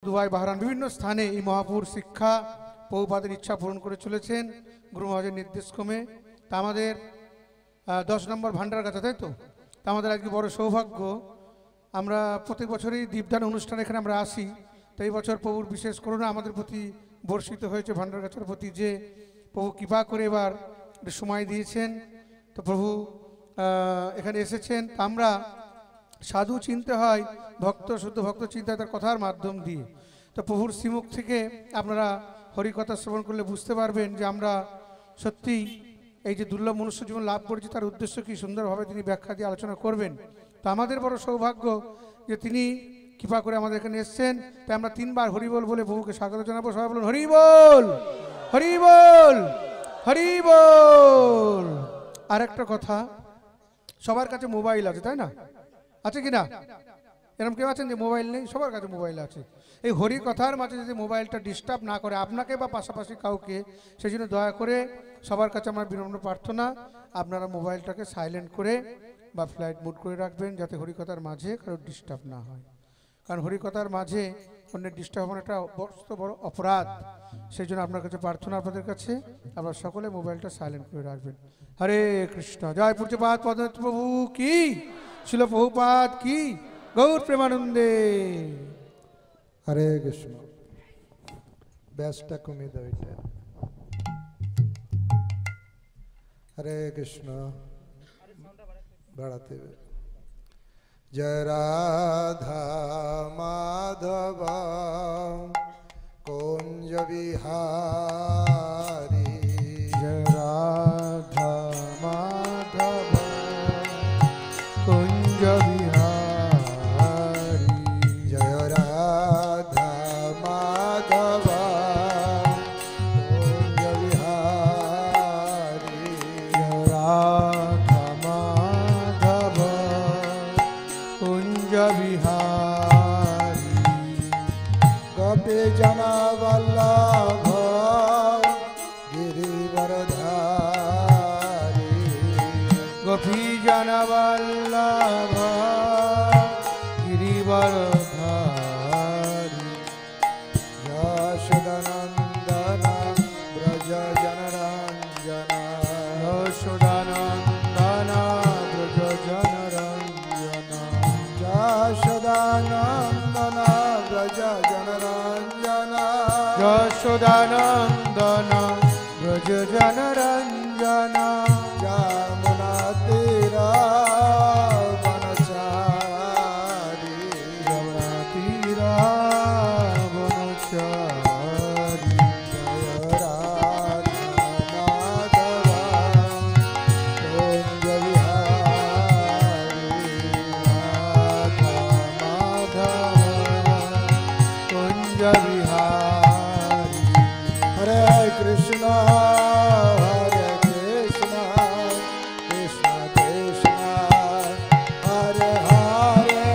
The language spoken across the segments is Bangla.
দুবাই বাহরান বিভিন্ন স্থানে এই মহাপুর শিক্ষা প্রভুপাদের ইচ্ছা পূরণ করে চলেছেন গুরু মহারাজের নির্দেশক্রমে। তা আমাদের 10 নম্বর ভান্ডার গাছা, তাই তো? তা আমাদের আজকে বড় সৌভাগ্য, আমরা প্রত্যেক বছরই দীপদান অনুষ্ঠান এখানে আমরা আসি। তো এই বছর প্রভুর বিশেষ করুণা আমাদের প্রতি বর্ষিত হয়েছে, ভান্ডার গাছার প্রতি, যে প্রভু কৃপা করে এবার সময় দিয়েছেন। তো প্রভু এখানে এসেছেন। আমরা সাধু চিনতে হয় ভক্ত, শুদ্ধ ভক্ত চিন্তা তার কথার মাধ্যম দিয়ে। তো প্রভুর শ্রীমুখ থেকে আপনারা হরিকথা শ্রবণ করলে বুঝতে পারবেন যে আমরা সত্যি এই যে দুর্লভ মনুষ্য জীবন লাভ করেছি তার উদ্দেশ্য কি সুন্দরভাবে তিনি ব্যাখ্যা দিয়ে আলোচনা করবেন। তো আমাদের বড় সৌভাগ্য যে তিনি কৃপা করে আমাদের এখানে এসছেন। তাই আমরা 3 বার হরিবোল বলে প্রভুকে স্বাগত জানাবো। সবাই বলুন হরিবোল, হরিবোল, হরিবোল। আর একটা কথা, সবার কাছে মোবাইল আছে, তাই না? আছে কি না? এরকম কেউ আছেন যে মোবাইল নেই? সবার কাছে মোবাইল আছে। এই হরি কথার মাঝে যদি মোবাইলটা ডিস্টার্ব না করে আপনাকে বা পাশাপাশি কাউকে, সেই জন্য দয়া করে সবার কাছে আমার বিনম্র প্রার্থনা, আপনারা মোবাইলটাকে সাইলেন্ট করে বা ফ্লাইট মোড করে রাখবেন, যাতে হরিকথার মাঝে কারোর ডিস্টার্ব না হয়। কারণ হরিকথার মাঝে অন্যের ডিস্টার্ব হওয়ার একটা বড় অপরাধ। সেই জন্য আপনার কাছে প্রার্থনা, আপনাদের কাছে আপনারা সকলে মোবাইলটা সাইলেন্ট করে রাখবেন। হরে কৃষ্ণ। জয় পূজ্যপাদ পদ্মনাথ প্রভু কি, শিল প্রভুপাদ কি, গৌর প্রেমানন্দে। হরে কৃষ্ণ। ব্যাসটা কমিয়ে দাও এটা। হরে কৃষ্ণ বাড়াতে। জয় রাধা মাধব কুঞ্জ বিহারী, জয় রাধা মাধব কুঞ্জ বিহারী, জয় রাধা মাধব কুঞ্জ বিহারী, জয় রাধা মাধব কুঞ্জ বিহারী, গোপী জন বল্লভ গিরিবরধারী, গোপী জন বল্লভ গিরিবরধারী, যশোদানন্দন ব্রজ জনরঞ্জন, যশোদানন্দন ব্রজ জনরঞ্জন, যশোদানন্দন ব্রজ জনরঞ্জন, যশোদানন্দন ব্রজ জনরঞ্জন, যমুনা তীর বনচারী, যমুনা তীর বনচারী, জয় রাধা মাধব কুঞ্জ বিহারী, রাধা মাধব কুঞ্জ বিহারী। হরে কৃষ্ণ হরে কৃষ্ণ কৃষ্ণ কৃষ্ণ হরে হরে,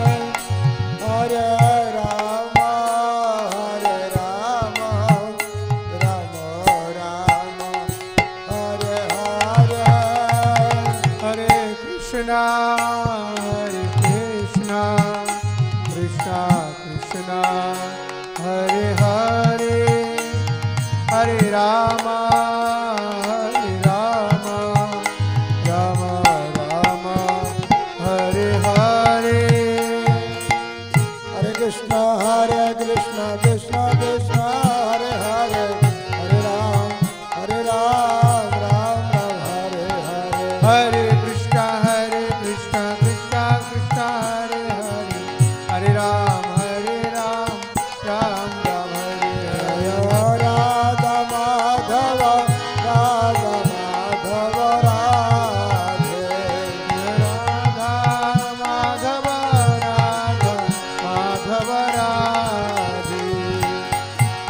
হরে রাম রাম রাম হরে হরে, हरे कृष्णा कृष्ण कृष्णा हरे हरे, हरे राम राम राम हरे हरे। हरे कृष्ण कृष्ण कृष्ण हरे हरे, हरे राम राम राम हरे हरे, हरे कृष्ण कृष्ण कृष्ण हरे हरे, हरे राम राम राम हरे हरे। राधा माधव राधा माधव राधे, राधा माधव राधा माधव राधे,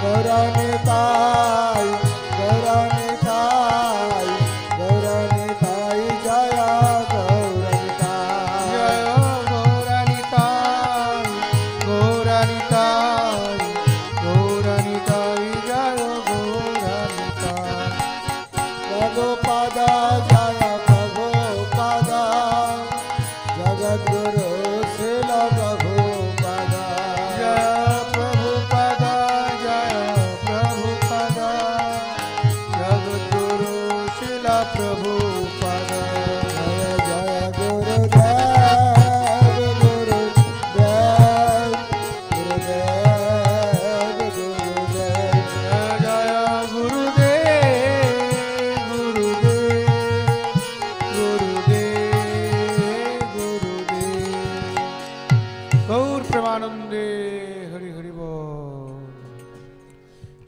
गौरनिताय गौरनिताय गौरनिताय जय गौरनिताय, जय गौरनिताय गौरनिताय गौरनिताय जय गौरनिताय। प्रभुपद जय प्रभुपद जगद्गुरु श्रील प्रभुपद, जय प्रभुपद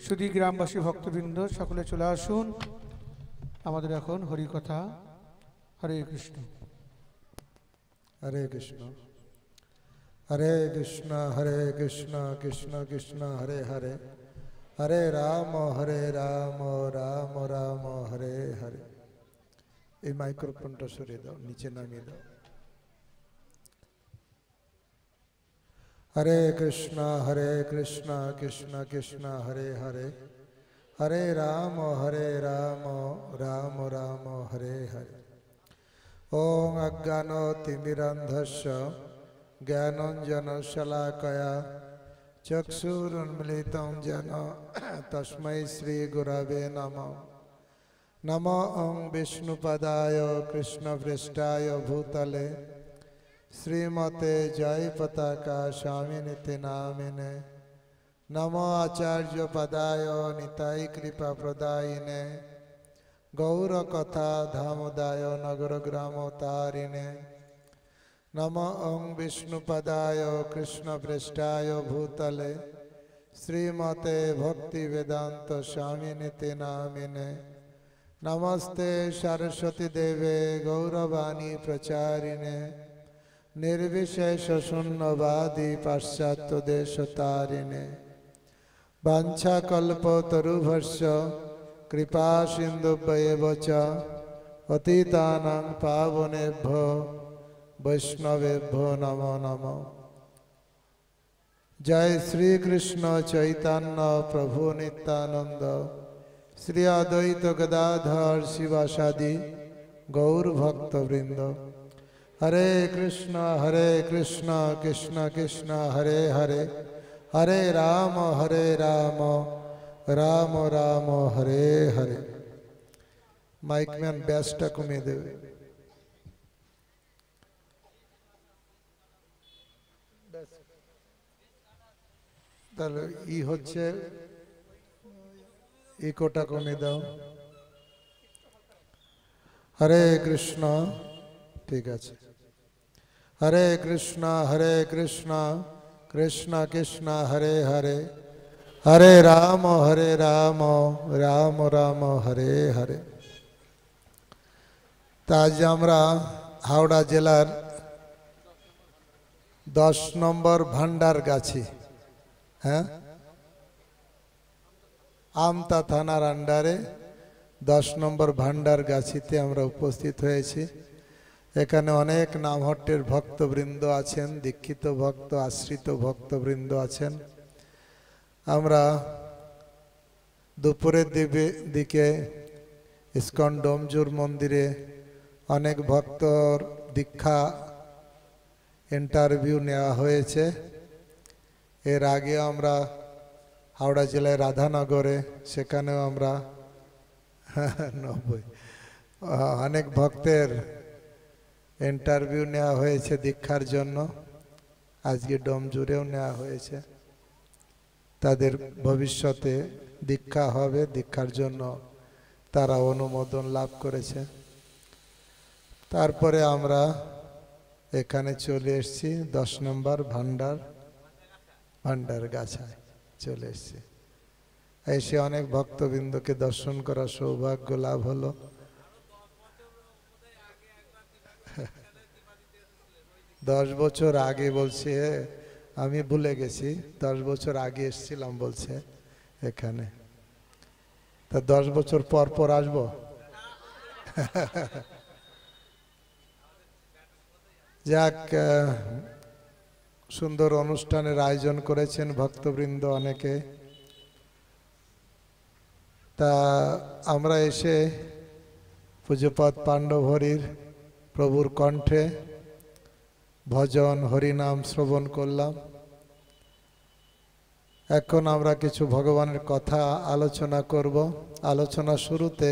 শুধু গ্রামবাসী ভক্তবৃন্দ সকলে চলে আসুন। আমাদের এখন হরিকথা। হরে কৃষ্ণ। হরে কৃষ্ণ হরে কৃষ্ণ হরে কৃষ্ণ কৃষ্ণ কৃষ্ণ হরে হরে হরে রাম রাম রাম হরে হরে। এই মাইক্রোফোনটা সরিয়ে দাও, নিচে নামিয়ে দাও। হরে কৃষ্ণ কৃষ্ণ কৃষ্ণ হরে হরে হরে রাম রাম রাম হরে হরে। ওং অজ্ঞানতিমিরান্ধস্য জ্ঞানাঞ্জনশলাকয়া চক্ষুरुन्मीलितं येन तस्मै श्रीगुरवे नमः। नमो ओं विष्णुपदाय कृष्णपृष्ठाय भूतले श्रीमते जयपताका स्वामिनिति नामिने। नमो आचार्यपदाय निताय कृपाप्रदायिने गौरकथा धामोदाय नगरग्रामोतारिणे। नमो ओं विष्णुपदाय कृष्णपृष्ठाय भूतले श्रीमते भक्तिवेदांत स्वामिनिति नामिने। नमस्ते सरस्वती देवे गौरवाणी प्रचारिणे निर्विशेष शून्यवादी पाश्चात्य देशतारिणे। वाञ्छाकल्पतरुभ्यश्च कृपा सिन्धुभ्येव च पतितानां पावनेभ्यो वैष्णवेभ्यो नमो नमः। जय श्री कृष्ण चैतन्य प्रभु नित्यानंद श्री अद्वैत गदाधर शिवासादि गौर भक्त वृंद। हरे कृष्ण कृष्ण कृष्ण हरे हरे हरे राम राम राम हरे हरे। माइक मैन बेस्टा कमिए देवे। তাহলে হচ্ছে ইকোটা কমে দাও। হরে কৃষ্ণ, ঠিক আছে। হরে কৃষ্ণ কৃষ্ণ কৃষ্ণ হরে হরে হরে রাম রাম রাম হরে হরে। তা আজ আমরা হাওড়া জেলার 10 নম্বর ভান্ডারগাছি, হ্যাঁ, আমতা থানার আন্ডারে 10 নম্বর ভান্ডারগাছিতে আমরা উপস্থিত হয়েছি। এখানে অনেক নামহট্টের ভক্তবৃন্দ আছেন, দীক্ষিত ভক্ত, আশ্রিত ভক্তবৃন্দ আছেন। আমরা দুপুরের দিকে ইস্কন ডোমজুর মন্দিরে অনেক ভক্তর দীক্ষা ইন্টারভিউ নেওয়া হয়েছে। এর আগে আমরা হাওড়া জেলায় রাধানগরে, সেখানেও আমরা 90 অনেক ভক্তের ইন্টারভিউ নেওয়া হয়েছে দীক্ষার জন্য। আজকে ডোমজুরেও নেওয়া হয়েছে। তাদের ভবিষ্যতে দীক্ষা হবে, দীক্ষার জন্য তারা অনুমোদন লাভ করেছে। তারপরে আমরা এখানে চলে এসেছি 10 নম্বর ভান্ডারগাছায় চলে এসেছি। এসে অনেক ভক্তবৃন্দকে দর্শন করার সৌভাগ্য লাভ হলো। দশ বছর আগে বলছে, আমি ভুলে গেছি, 10 বছর আগে এসেছিলাম বলছে এখানে। তা 10 বছর পর পর আসবো। যাক, সুন্দর অনুষ্ঠানের আয়োজন করেছেন ভক্তবৃন্দ অনেকে। তা আমরা এসে পূজ্যপাদ পাণ্ডব হরির প্রভুর কণ্ঠে ভজন হরিনাম শ্রবণ করলাম। এখন আমরা কিছু ভগবানের কথা আলোচনা করব। আলোচনা শুরুতে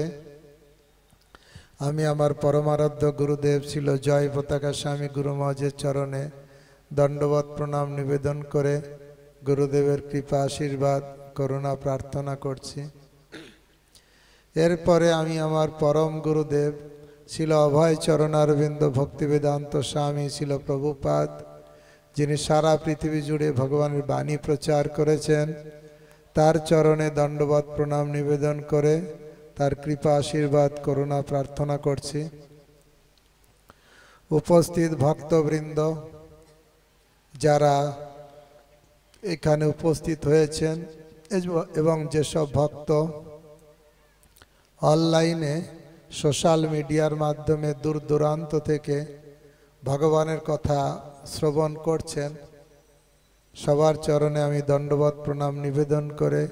আমি আমার পরমারাধ্য গুরুদেব ছিল জয় পতাকা স্বামী গুরু মহারাজের চরণে দণ্ডবত প্রণাম নিবেদন করে গুরুদেবের কৃপা আশীর্বাদ করুণা প্রার্থনা করছি। এরপরে আমি আমার পরম গুরুদেব ছিল অভয় চরণারবিন্দ ভক্তিবেদান্ত স্বামী ছিল প্রভুপাদ, যিনি সারা পৃথিবী জুড়ে ভগবানের বাণী প্রচার করেছেন, তার চরণে দণ্ডবত প্রণাম নিবেদন করে তার কৃপা আশীর্বাদ করুণা প্রার্থনা করছি। উপস্থিত ভক্তবৃন্দ যারা এখানে উপস্থিত হয়েছেন এবং যেসব ভক্ত অনলাইনে সোশ্যাল মিডিয়ার মাধ্যমে দূর দূরান্ত থেকে ভগবানের কথা শ্রবণ করছেন, সবার চরণে আমি দণ্ডবত প্রণাম নিবেদন করে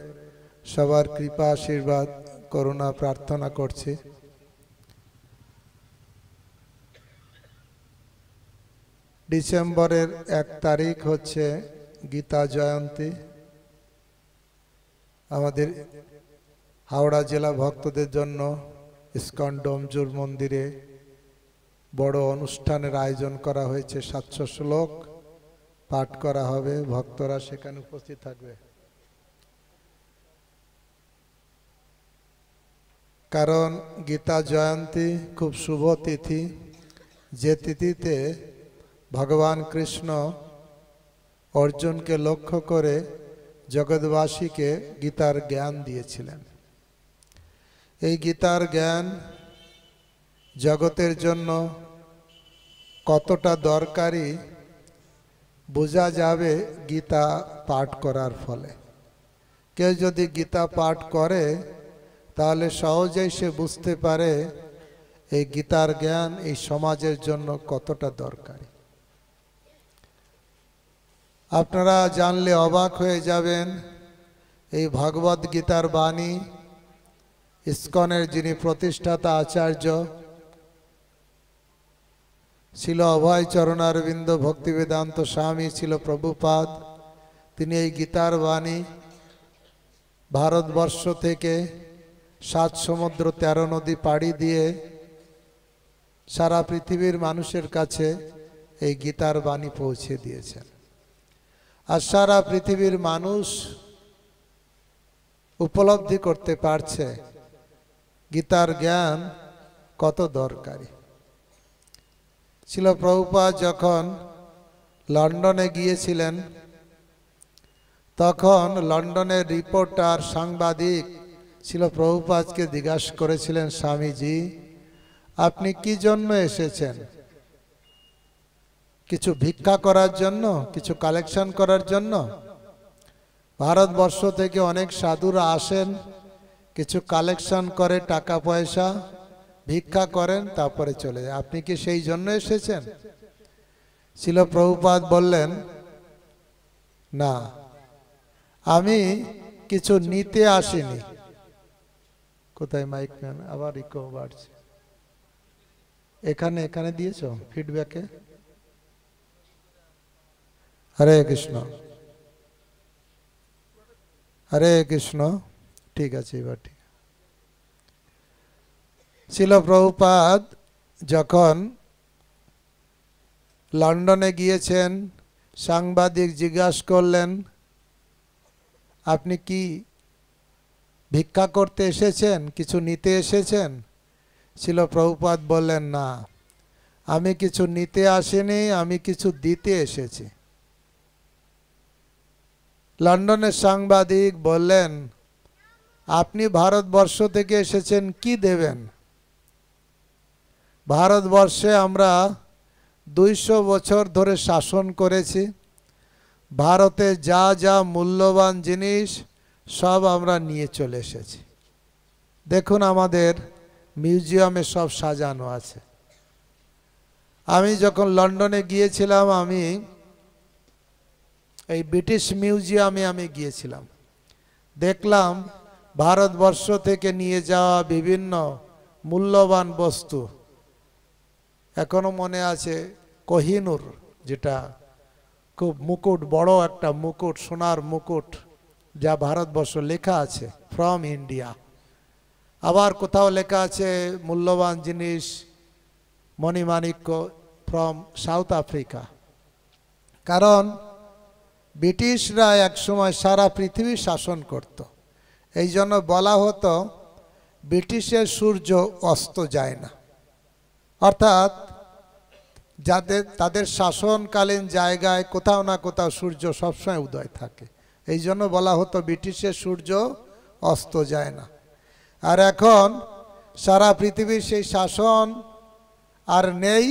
সবার কৃপা আশীর্বাদ করুণা প্রার্থনা করছি। ডিসেম্বরের 1 তারিখ হচ্ছে গীতা জয়ন্তী। আমাদের হাওড়া জেলা ভক্তদের জন্য ইস্কন ডোমজুর মন্দিরে বড় অনুষ্ঠানের আয়োজন করা হয়েছে। 700 শ্লোক পাঠ করা হবে, ভক্তরা সেখানে উপস্থিত থাকবে। কারণ গীতা জয়ন্তী খুব শুভ তিথি, যে তিথিতে ভগবান কৃষ্ণ অর্জুনকে লক্ষ্য করে জগৎবাসীকে গীতার জ্ঞান দিয়েছিলেন। এই গীতার জ্ঞান জগতের জন্য কতটা দরকারি বোঝা যাবে গীতা পাঠ করার ফলে। কেউ যদি গীতা পাঠ করে তাহলে সহজেই সে বুঝতে পারে এই গীতার জ্ঞান এই সমাজের জন্য কতটা দরকারি। আপনারা জানলে অবাক হয়ে যাবেন, এই ভগবদ গীতার বাণী ইস্কনের যিনি প্রতিষ্ঠাতা আচার্য ছিল অভয় চরণারবিন্দ ভক্তিবেদান্ত স্বামী ছিল প্রভুপাদ, তিনি এই গীতার বাণী ভারতবর্ষ থেকে 7 সমুদ্র 13 নদী পাড়ি দিয়ে সারা পৃথিবীর মানুষের কাছে এই গীতার বাণী পৌঁছে দিয়েছেন। আর সারা পৃথিবীর মানুষ উপলব্ধি করতে পারছে গীতার জ্ঞান কত দরকারি। ছিল প্রভুপাদ যখন লন্ডনে গিয়েছিলেন, তখন লন্ডনের রিপোর্টার সাংবাদিক ছিল প্রভুপাদকে জিজ্ঞাসা করেছিলেন, স্বামীজি আপনি কি জন্য এসেছেন? কিছু ভিক্ষা করার জন্য, কিছু কালেকশন করার জন্য? ভারতবর্ষ থেকে অনেক সাধুরা আসেন, কিছু কালেকশন করে টাকা পয়সা ভিক্ষা করেন, তারপরে চলে যায়। আপনি কি সেই জন্য এসেছেন? ছিল প্রভুপাদ বললেন, না, আমি কিছু নিতে আসিনি। কোথায় মাইক ম্যান? আবার ইকো বাড়ছে। এখানে দিয়েছ ফিডব্যাকে? হরে কৃষ্ণ, হরে কৃষ্ণ। ঠিক আছে, এবার ঠিক। ছিল প্রভুপাদ যখন লন্ডনে গিয়েছেন, সাংবাদিক জিজ্ঞাসা করলেন, আপনি কি ভিক্ষা করতে এসেছেন, কিছু নিতে এসেছেন? ছিল প্রভুপাদ বললেন, না, আমি কিছু নিতে আসিনি, আমি কিছু দিতে এসেছি। লন্ডনের সাংবাদিক বললেন, আপনি ভারতবর্ষ থেকে এসেছেন, কি দেবেন? ভারতবর্ষে আমরা 200 বছর ধরে শাসন করেছি। ভারতে যা যা মূল্যবান জিনিস সব আমরা নিয়ে চলে এসেছি। দেখুন আমাদের মিউজিয়ামে সব সাজানো আছে। আমি যখন লন্ডনে গিয়েছিলাম, আমি এই ব্রিটিশ মিউজিয়ামে আমি গিয়েছিলাম, দেখলাম ভারতবর্ষ থেকে নিয়ে যাওয়া বিভিন্ন মূল্যবান বস্তু। এখনো মনে আছে কোহিনূর, যেটা খুব মুকুট, বড় একটা মুকুট, সোনার মুকুট, যা ভারতবর্ষ লেখা আছে ফ্রম ইন্ডিয়া। আবার কোথাও লেখা আছে মূল্যবান জিনিস মণিমাণিক্য ফ্রম সাউথ আফ্রিকা। কারণ ব্রিটিশরা একসময় সারা পৃথিবী শাসন করত, এই জন্য বলা হতো ব্রিটিশের সূর্য অস্ত যায় না, অর্থাৎ তাদের শাসনকালীন জায়গায় কোথাও না কোথাও সূর্য সবসময় উদয় থাকে। এই জন্য বলা হতো ব্রিটিশের সূর্য অস্ত যায় না। আর এখন সারা পৃথিবীর সেই শাসন আর নেই,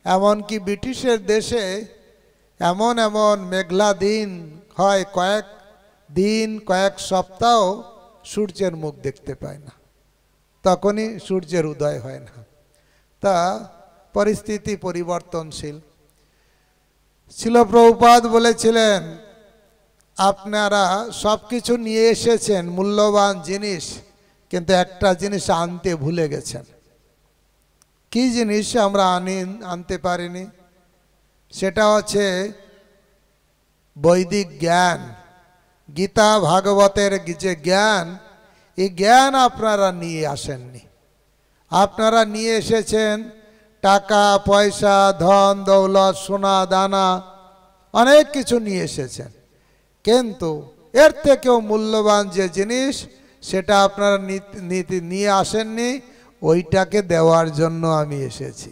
এমনকি ব্রিটিশের দেশে এমন এমন মেঘলা দিন হয়, কয়েক দিন কয়েক সপ্তাহ সূর্যের মুখ দেখতে পায় না, তখনই সূর্যের উদয় হয় না। তা পরিস্থিতি পরিবর্তনশীল। শিল প্রভুপাদ বলেছিলেন, আপনারা সব কিছু নিয়ে এসেছেন মূল্যবান জিনিস, কিন্তু একটা জিনিস আনতে ভুলে গেছেন। কি জিনিস আমরা আনতে পারিনি? সেটা হচ্ছে বৈদিক জ্ঞান, গীতা ভাগবতের যে জ্ঞান, এই জ্ঞান আপনারা নিয়ে আসেননি। আপনারা নিয়ে এসেছেন টাকা পয়সা, ধন দৌলত, সোনা দানা, অনেক কিছু নিয়ে এসেছেন, কিন্তু এর থেকেও মূল্যবান যে জিনিস সেটা আপনারা নিয়ে আসেননি, ওইটাকে দেওয়ার জন্য আমি এসেছি।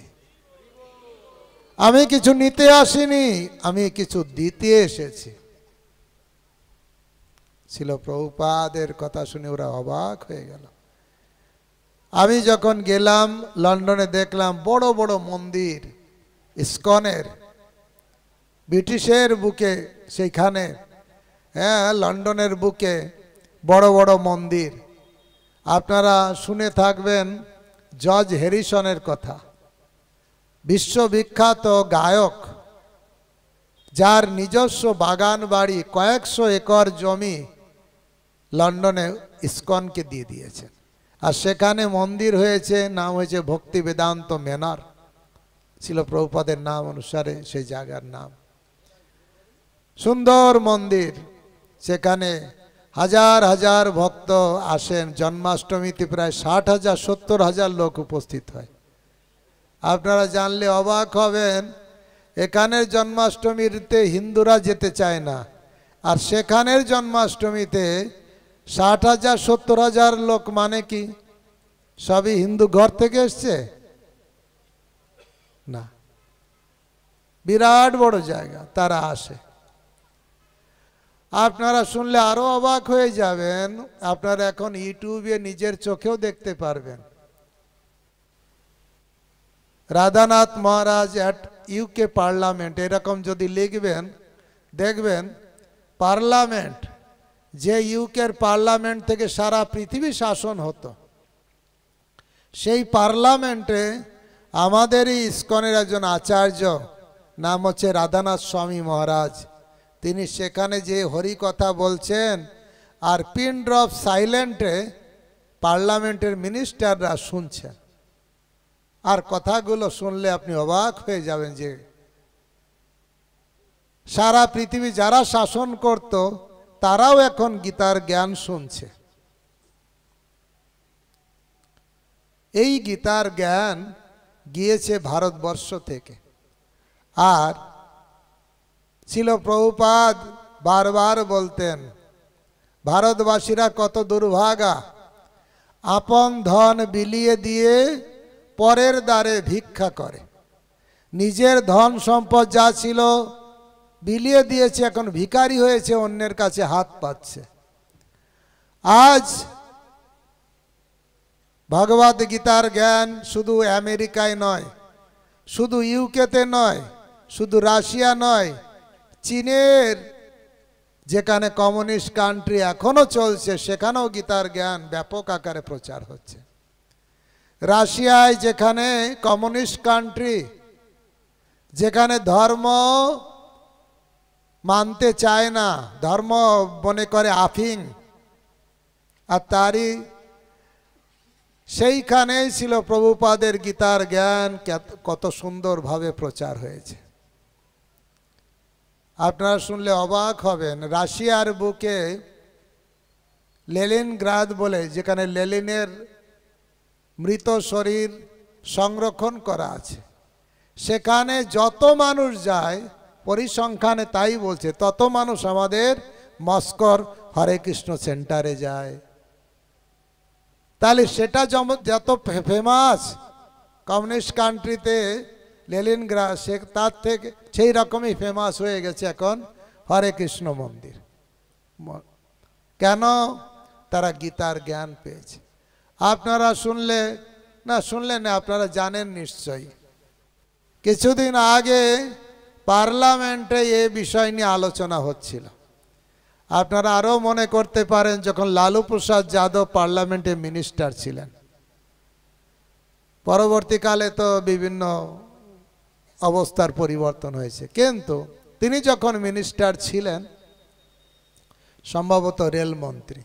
আমি কিছু নিতে আসিনি, আমি কিছু দিতে এসেছি। ছিল প্রভুপাদের কথা শুনে ওরা অবাক হয়ে গেল। আমি যখন গেলাম লন্ডনে, দেখলাম বড় বড় মন্দির ইস্কনের, ব্রিটিশের বুকে সেইখানে, হ্যাঁ লন্ডনের বুকে বড় বড় মন্দির। আপনারা শুনে থাকবেন জর্জ হ্যারিসনের কথা, বিশ্ববিখ্যাত গায়ক, যার নিজস্ব বাগান বাড়ি, কয়েকশো একর জমি লন্ডনে ইস্কনকে দিয়ে দিয়েছেন। আর সেখানে মন্দির হয়েছে, নাম হয়েছে ভক্তি বেদান্ত ম্যানর, ছিল প্রভুপাদের নাম অনুসারে সেই জায়গার নাম। সুন্দর মন্দির, সেখানে হাজার হাজার ভক্ত আসেন। জন্মাষ্টমীতে প্রায় 60,000 70,000 লোক উপস্থিত হয়। আপনারা জানলে অবাক হবেন, এখানের জন্মাষ্টমীতে হিন্দুরা যেতে চায় না, আর সেখানের জন্মাষ্টমীতে 60,000 70,000 লোক, মানে কি সবই হিন্দু ঘর থেকে এসছে? না, বিরাট বড় জায়গা, তারা আসে। আপনারা শুনলে আরো অবাক হয়ে যাবেন। আপনারা এখন ইউটিউবে নিজের চোখেও দেখতে পারবেন। রাধানাথ মহারাজ অ্যাট ইউকে পার্লামেন্ট, এরকম যদি লিখবেন দেখবেন পার্লামেন্ট, যে ইউকের পার্লামেন্ট থেকে সারা পৃথিবী শাসন হতো, সেই পার্লামেন্টে আমাদেরই ইস্কনের একজন আচার্য, নাম হচ্ছে রাধানাথ স্বামী মহারাজ, তিনি সেখানে যে হরি কথা বলছেন, আর পিন ড্রপ সাইলেন্টে পার্লামেন্টের মিনিস্টাররা শুনছেন। আর কথাগুলো শুনলে আপনি অবাক হয়ে যাবেন যে সারা পৃথিবী যারা শাসন করত তারাও এখন গীতার জ্ঞান শুনছে। এই গীতার জ্ঞান গিয়েছে ভারতবর্ষ থেকে। আর ছিল প্রভুপাদ বারবার বলতেন, ভারতবাসীরা কত দুর্ভাগা, আপন ধন বিলিয়ে দিয়ে পরের দ্বারে ভিক্ষা করে। নিজের ধন সম্পদ যা ছিল বিলিয়ে দিয়েছে, এখন ভিখারি হয়েছে, অন্যের কাছে হাত পাচ্ছে। আজ ভগবদ গীতার জ্ঞান শুধু আমেরিকায় নয়, শুধু ইউকেতে নয়, শুধু রাশিয়া নয়, চীনের যেখানে কমিউনিস্ট কান্ট্রি এখনো চলছে, সেখানেও গীতার জ্ঞান ব্যাপক আকারে প্রচার হচ্ছে। রাশিয়ায় যেখানে কমিউনিস্ট কান্ট্রি, যেখানে ধর্ম মানতে চায় না, ধর্ম মনে করে আফিং, আর তারই সেইখানেই ছিল প্রভুপাদের গীতার জ্ঞান কত সুন্দরভাবে প্রচার হয়েছে। আপনারা শুনলে অবাক হবেন, রাশিয়ার বুকে লেনিনগ্রাদ বলে, যেখানে লেনিনের মৃত শরীর সংরক্ষণ করা আছে, সেখানে যত মানুষ যায়, পরিসংখ্যানে তাই বলছে, তত মানুষ আমাদের মস্কোর হরে কৃষ্ণ সেন্টারে যায়। তাহলে সেটা যত ফেমাস কমিউনিস্ট কান্ট্রিতে লেনিনগ্রাদ, তার থেকে সেই রকমই ফেমাস হয়ে গেছে এখন হরে কৃষ্ণ মন্দির। কেন? তারা গীতার জ্ঞান পেয়েছে। আপনারা শুনলেন আপনারা জানেন নিশ্চয়ই, কিছুদিন আগে পার্লামেন্টে এ বিষয় নিয়ে আলোচনা হচ্ছিল। আপনারা আরও মনে করতে পারেন যখন লালু প্রসাদ যাদব পার্লামেন্টে মিনিস্টার ছিলেন, পরবর্তীকালে তো বিভিন্ন অবস্থার পরিবর্তন হয়েছে, কিন্তু তিনি যখন মিনিস্টার ছিলেন, সম্ভবত রেলমন্ত্রী,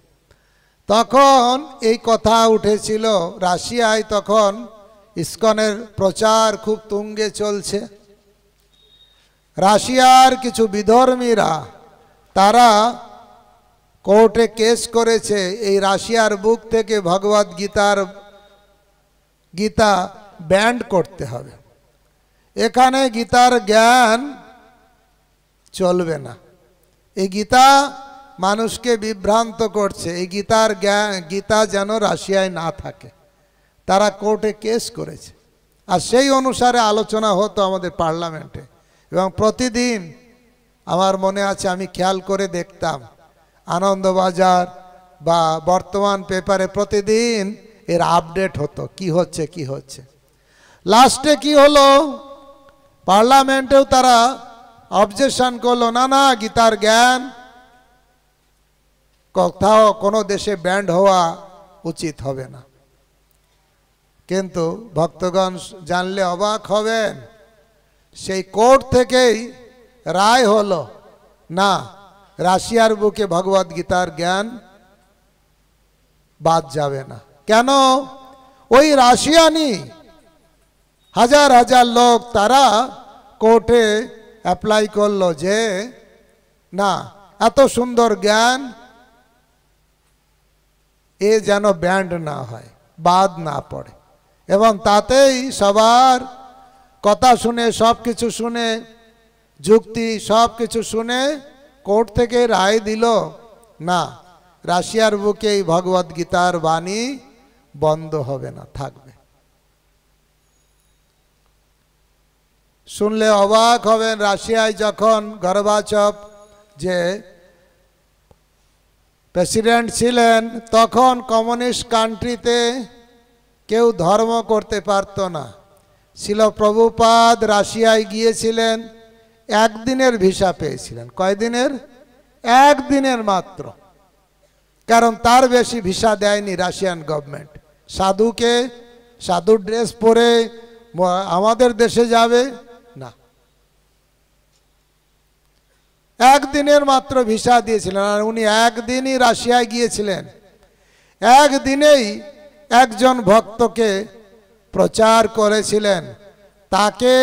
তখন এই কথা উঠেছিল রাশিয়ায় তখন ইসকনের প্রচার খুব তুঙ্গে চলছে। রাশিয়ার কিছু বিধর্মীরা তারা কোর্টে কেস করেছে এই রাশিয়ার বুক থেকে ভগবদ গীতা ব্যান্ড করতে হবে, এখানে গীতার জ্ঞান চলবে না, এই গীতা মানুষকে বিভ্রান্ত করছে, এই গীতা যেন রাশিয়ায় না থাকে। তারা কোর্টে কেস করেছে, আর সেই অনুসারে আলোচনা হতো আমাদের পার্লামেন্টে, এবং প্রতিদিন আমার মনে আছে আমি খেয়াল করে দেখতাম আনন্দবাজার বা বর্তমান পেপারে প্রতিদিন এর আপডেট হতো, কি হচ্ছে। লাস্টে কি হলো, পার্লামেন্টেও তারা অবজেকশন করলো, না গীতার জ্ঞান কোথাও কোনো দেশে ব্যান্ড হওয়া উচিত হবে না। কিন্তু ভক্তগণ জানলে অবাক হবেন, সেই কোর্ট থেকেই রায় হলো না, রাশিয়ার বুকে ভগবদ গীতার জ্ঞান বাদ যাবে না। কেন? ওই রাশিয়ানি হাজার হাজার লোক তারা কোর্টে অ্যাপ্লাই করলো যে না, এত সুন্দর জ্ঞান এ যেন ব্যান্ড না হয়, বাদ না পড়ে, এবং তাতেই সবার কথা শুনে, সব কিছু শুনে, যুক্তি সব কিছু শুনে কোর্ট থেকে রায় দিল না, রাশিয়ার বুকে এই ভগবদ গীতার বাণী বন্ধ হবে না, থাকবে। শুনলে অবাক হবেন, রাশিয়ায় যখন গর্বাচভ যে প্রেসিডেন্ট ছিলেন, তখন কমিউনিস্ট কান্ট্রিতে কেউ ধর্ম করতে পারত না। শিল প্রভুপাদ রাশিয়ায় গিয়েছিলেন, একদিনের ভিসা পেয়েছিলেন। কয়দিনের? একদিনের মাত্র, কারণ তার বেশি ভিসা দেয়নি রাশিয়ান গভর্নমেন্ট। সাধুর ড্রেস পরে আমাদের দেশে যাবে না, একদিনের মাত্র ভিসা দিয়েছিলেন, আর উনি একদিনই রাশিয়ায় গিয়েছিলেন। একদিনেই একজন ভক্তকে প্রচার করেছিলেন, তাকে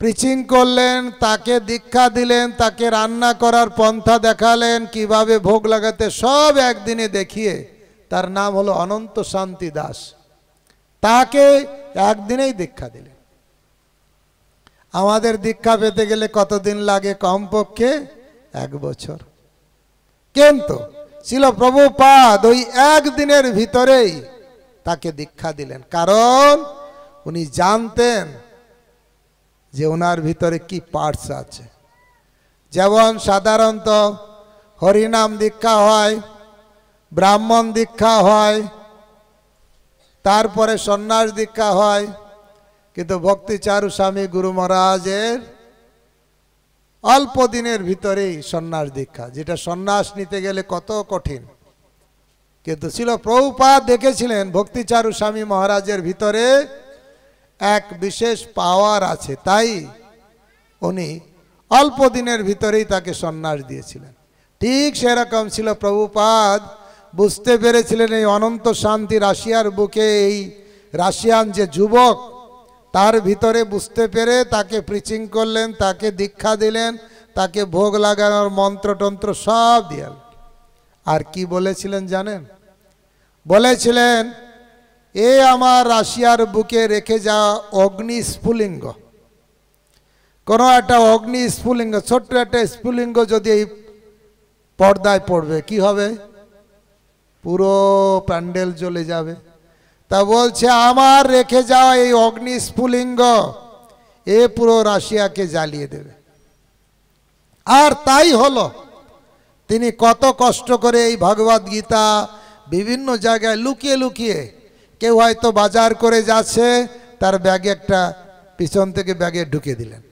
প্রিচিং করলেন, তাকে দীক্ষা দিলেন, তাকে রান্না করার পন্থা দেখালেন, কিভাবে ভোগ লাগাতে, সব একদিনে দেখিয়ে। তার নাম হলো অনন্ত শান্তি দাস। তাকে একদিনেই দীক্ষা দিলেন। আমাদের দীক্ষা পেতে গেলে কতদিন লাগে? কমপক্ষে 1 বছর। কিন্তু শিল প্রভুপাদ ওই একদিনের ভিতরেই তাকে দীক্ষা দিলেন, কারণ উনি জানতেন যে ওনার ভিতরে কি পার্টস আছে। যেমন সাধারণত হরিনাম দীক্ষা হয়, ব্রাহ্মণ দীক্ষা হয়, তারপরে সন্ন্যাস দীক্ষা হয়, কিন্তু ভক্তিচারু স্বামী গুরু মহারাজের অল্প দিনের ভিতরেই সন্ন্যাস দীক্ষা, যেটা সন্ন্যাস নিতে গেলে কত কঠিন। কিন্তু শিল প্রভুপাদ দেখেছিলেন ভক্তিচারু স্বামী মহারাজের ভিতরে এক বিশেষ পাওয়ার আছে, তাই উনি অল্প দিনের ভিতরেই তাকে সন্ন্যাস দিয়েছিলেন। ঠিক সেরকম শিল প্রভুপাদ বুঝতে পেরেছিলেন এই অনন্ত শান্তি রাশিয়ার বুকে, এই রাশিয়ান যে যুবক, তার ভিতরে বুঝতে পেরে তাকে প্রিচিং করলেন, তাকে দীক্ষা দিলেন, তাকে ভোগ লাগানোর মন্ত্রতন্ত্র সব দিলেন। আর কি বলেছিলেন জানেন? বলেছিলেন, এ আমার রাশিয়ার বুকে রেখে যাওয়া অগ্নি স্ফুলিঙ্গ, কোনো একটা অগ্নি স্ফুলিঙ্গ, ছোট্ট একটা স্ফুলিঙ্গ যদি এই পর্দায় পড়বে, কি হবে? পুরো প্যান্ডেল জ্বলে যাবে। তা বলছে, আমার রেখে যাওয়া এই অগ্নি স্ফুলিঙ্গ এ পুরো রাশিয়াকে জ্বালিয়ে দেবে। আর তাই হলো। তিনি কত কষ্ট করে এই ভগবদ গীতা বিভিন্ন জায়গায় লুকিয়ে লুকিয়ে, কেউ হয়তো বাজার করে যাচ্ছে, তার ব্যাগে একটা পিছন থেকে ব্যাগে ঢুকে দিলেন,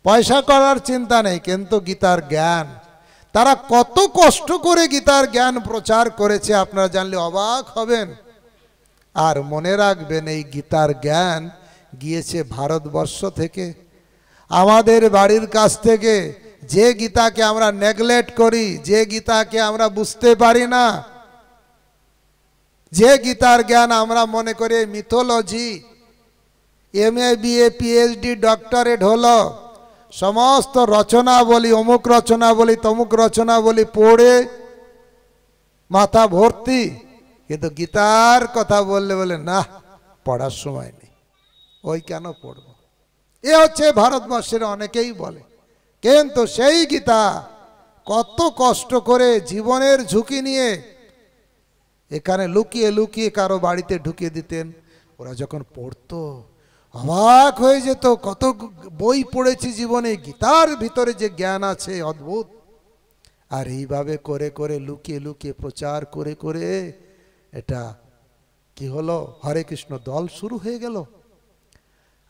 পয়সা করার চিন্তা নেই, কিন্তু গীতার জ্ঞান, তারা কত কষ্ট করে গীতার জ্ঞান প্রচার করেছে আপনারা জানলে অবাক হবেন। আর মনে রাখবেন, এই গীতার জ্ঞান গিয়েছে ভারতবর্ষ থেকে, আমাদের বাড়ির কাছ থেকে। যে গীতাকে আমরা নেগলেক্ট করি, যে গীতাকে আমরা বুঝতে পারি না, যে গীতার জ্ঞান আমরা মনে করি mythology, MA BA PhD doctorate হলো, সমস্ত রচনা বলি, অমুক রচনা বলি, তমুক রচনা বলি পড়ে মাথা ভর্তি, কিন্তু গীতার কথা বললে বলে না, পড়ার সময় নেই, ওই কেন পড়ব। এ হচ্ছে ভারতবর্ষের অনেকেই বলে। কিন্তু সেই গীতা কত কষ্ট করে জীবনের ঝুঁকি নিয়ে এখানে লুকিয়ে লুকিয়ে কারো বাড়িতে ঢুকিয়ে দিতেন। ওরা যখন পড়তো অবাক হয়ে যেত, কত বই পড়েছি জীবনে, গীতার ভিতরে যে জ্ঞান আছে অদ্ভুত। আর এইভাবে করে করে লুকিয়ে লুকিয়ে প্রচার করে করে এটা কি হলো, হরে কৃষ্ণ দল শুরু হয়ে গেল।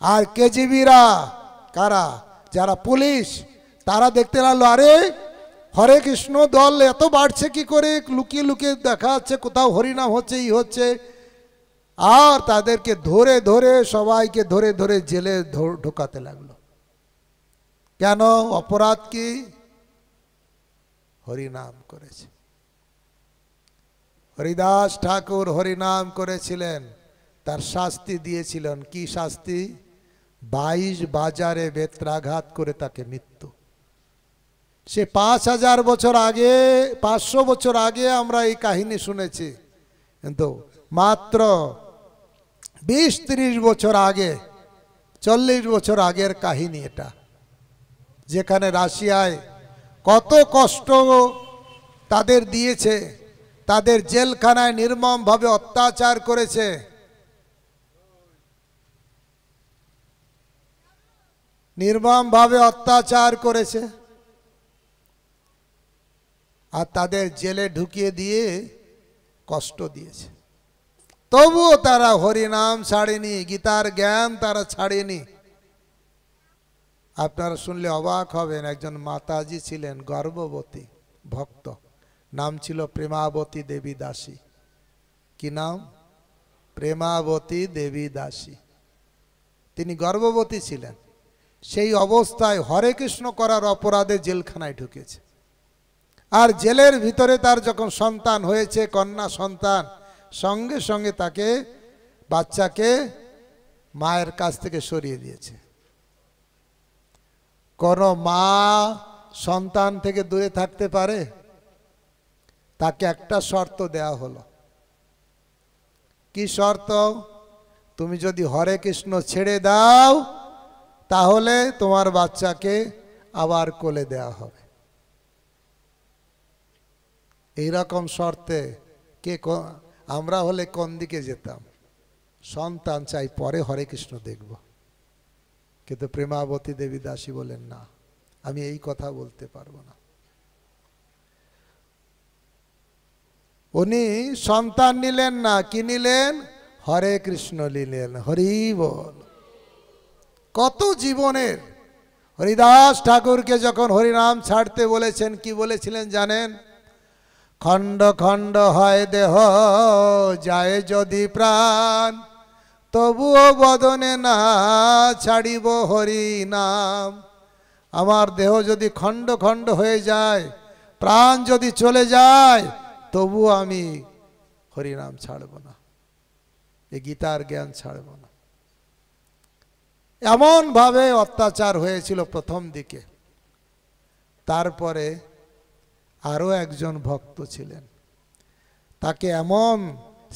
আর কেজিবিরা কারা, যারা পুলিশ, তারা দেখতে লাগলো, আরে হরে কৃষ্ণ দল এত বাড়ছে কি করে, লুকিয়ে লুকিয়ে দেখা যাচ্ছে কোথাও হরিনাম হচ্ছে, ই হচ্ছে। আর তাদেরকে ধরে ধরে সবাইকে ধরে ধরে জেলে ঢোকাতে লাগলো। কেন? অপরাধ কি? হরিনাম করেছে। হরিদাস ঠাকুর হরিনাম করেছিলেন, তার শাস্তি দিয়েছিলেন। কি শাস্তি? 22 বাজারে বেত্রাঘাত করে তাকে মৃত্যু। সে 5000 বছর আগে, 500 বছর আগে আমরা এই কাহিনী শুনেছি, কিন্তু মাত্র 20-30 বছর আগে, 40 বছর আগের কাহিনী এটা, যেখানে রাশিয়ায় কত কষ্ট তাদের দিয়েছে, তাদের জেলখানায় নির্মমভাবে অত্যাচার করেছে। নির্মমভাবে অত্যাচার করেছে, আর তাদের জেলে ঢুকিয়ে দিয়ে কষ্ট দিয়েছে। তবুও তারা হরিনাম ছাড়েনি, গীতার জ্ঞান তারা ছাড়েনি। আপনারা শুনলে অবাক হবেন, একজন মাতাজি ছিলেন গর্ভবতী ভক্ত, নাম ছিল প্রেমাবতী দেবী দাসী। কি নাম? প্রেমাবতী দেবী দাসী। তিনি গর্ভবতী ছিলেন, সেই অবস্থায় হরে কৃষ্ণ করার অপরাধে জেলখানায় ঢুকেছে। আর জেলের ভিতরে তার যখন সন্তান হয়েছে, কন্যা সন্তান, সঙ্গে সঙ্গে তাকে, বাচ্চাকে মায়ের কাছ থেকে সরিয়ে দিয়েছে। কোন মা সন্তান থেকে দূরে থাকতে পারে? তাকে একটা শর্ত দেয়া হলো। কি শর্ত? তুমি যদি হরে কৃষ্ণ ছেড়ে দাও, তাহলে তোমার বাচ্চাকে আবার কোলে দেয়া হবে। এইরকম শর্তে কে, আমরা হলে কোন দিকে যেতাম? সন্তান চাই, পরে হরে কৃষ্ণ দেখব। কিন্তু প্রেমাবতী দেবী দাসী বলেন, না, আমি এই কথা বলতে পারবো না। উনি সন্তান নিলেন না, কি নিলেন? হরে কৃষ্ণ নিলেন। হরি বল। কত জীবনের। হরিদাস ঠাকুরকে যখন হরিনাম ছাড়তে বলেছেন, কি বলেছিলেন জানেন? খণ্ড খণ্ড হয় দেহ, যায় যদি প্রাণ, তবুও বদনে না ছাড়িব হরি নাম। আমার দেহ যদি খণ্ড খণ্ড হয়ে যায়, প্রাণ যদি চলে যায়, তবুও আমি হরিনাম ছাড়ব না, এই গীতার জ্ঞান ছাড়ব না। এমন ভাবে অত্যাচার হয়েছিল প্রথম দিকে। তারপরে আরো একজন ভক্ত ছিলেন, তাকে এমন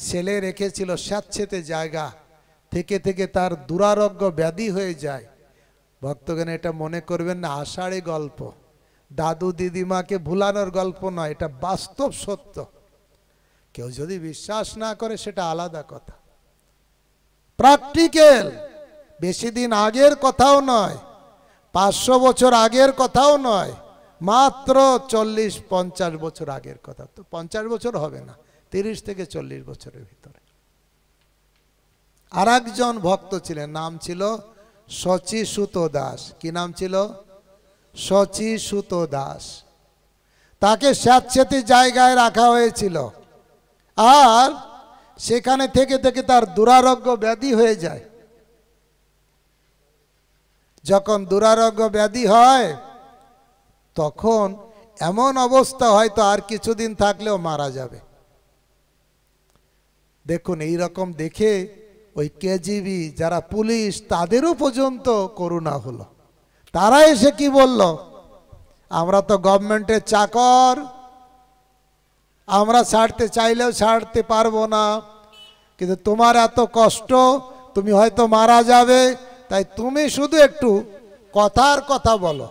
ছেলে রেখেছিল স্যাঁতসেঁতে জায়গা, থেকে থেকে তার দুরারোগ্য ব্যাধি হয়ে যায়। ভক্তগণ এটা মনে করবেন না আষাঢ়ি গল্প, দাদু দিদিমাকে ভুলানোর গল্প নয়, এটা বাস্তব সত্য। কেউ যদি বিশ্বাস না করে সেটা আলাদা কথা, প্র্যাকটিক্যাল। বেশি দিন আগের কথাও নয়, 500 বছর আগের কথাও নয়, মাত্র 40-50 বছর আগের কথা, তো 50 বছর হবে না, 30 থেকে 40 বছরের ভিতরে আর একজন ভক্ত ছিলেন, নাম ছিল শচীসুত দাস। কি নাম ছিল? শচীসুত দাস। তাকে স্যাঁতস্যাঁতে জায়গায় রাখা হয়েছিল, আর সেখানে থেকে থেকে তার দুরারোগ্য ব্যাধি হয়ে যায়। যখন দুরারোগ্য ব্যাধি হয় তখন এমন অবস্থা হয়তো আর কিছুদিন থাকলেও মারা যাবে। দেখুন, এই রকম দেখে ওই কেজিবি যারা পুলিশ, তাদেরও পর্যন্ত করুণা হলো। তারা এসে কি বলল, আমরা তো গভর্নমেন্টের চাকর, আমরা ছাড়তে চাইলেও ছাড়তে পারবো না, কিন্তু তোমার এত কষ্ট, তুমি হয়তো মারা যাবে, তাই তুমি শুধু একটু কথার কথা বলো,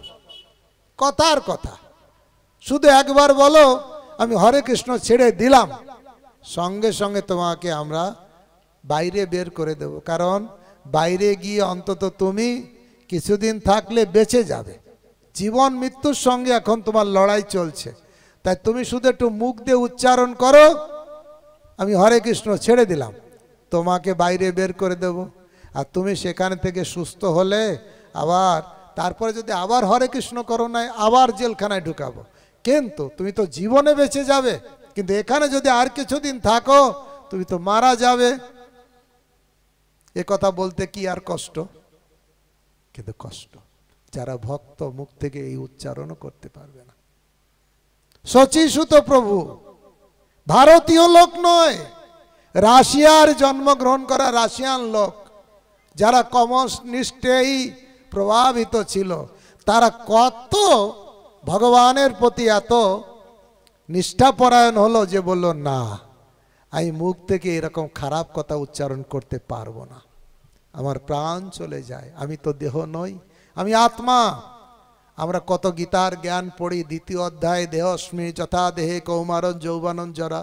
কথার কথা শুধু একবার বলো, আমি হরে কৃষ্ণ ছেড়ে দিলাম, সঙ্গে সঙ্গে তোমাকে আমরা বাইরে বের করে দেব। কারণ বাইরে গিয়ে অন্তত তুমি কিছুদিন থাকলে বেঁচে যাবে, জীবন মৃত্যুর সঙ্গে এখন তোমার লড়াই চলছে, তাই তুমি শুধু একটু মুখ দিয়ে উচ্চারণ করো, আমি হরে কৃষ্ণ ছেড়ে দিলাম, তোমাকে বাইরে বের করে দেব। আর তুমি সেখান থেকে সুস্থ হলে আবার তারপরে যদি আবার হরে কৃষ্ণ করো না, আবার জেলখানায় ঢুকাবো, কিন্তু তুমি তো জীবনে বেঁচে যাবে, কিন্তু এখানে যদি আর কিছুদিন থাকো তুমি তো মারা যাবে। এ কথা বলতে কি আর কষ্ট, কিন্তু কষ্ট যারা ভক্ত মুখ থেকে এই উচ্চারণও করতে পারবে না। শচীসুত প্রভু ভারতীয় লোক নয়, রাশিয়ার জন্মগ্রহণ করা রাশিয়ান লোক, যারা কমিউনিস্ট নিষ্ঠেই প্রভাবিত ছিল, তারা কত ভগবানের প্রতি এত নিষ্ঠাপরায়ণ হলো যে বলল, না আমি মুখ থেকে এরকম খারাপ কথা উচ্চারণ করতে পারবো না, আমার প্রাণ চলে যায়, আমি তো দেহ নই, আমি আত্মা। আমরা কত গীতার জ্ঞান পড়ি, 2য় অধ্যায় দেহস্মি যথা দেহে কৌমারণ যৌবনন জরা,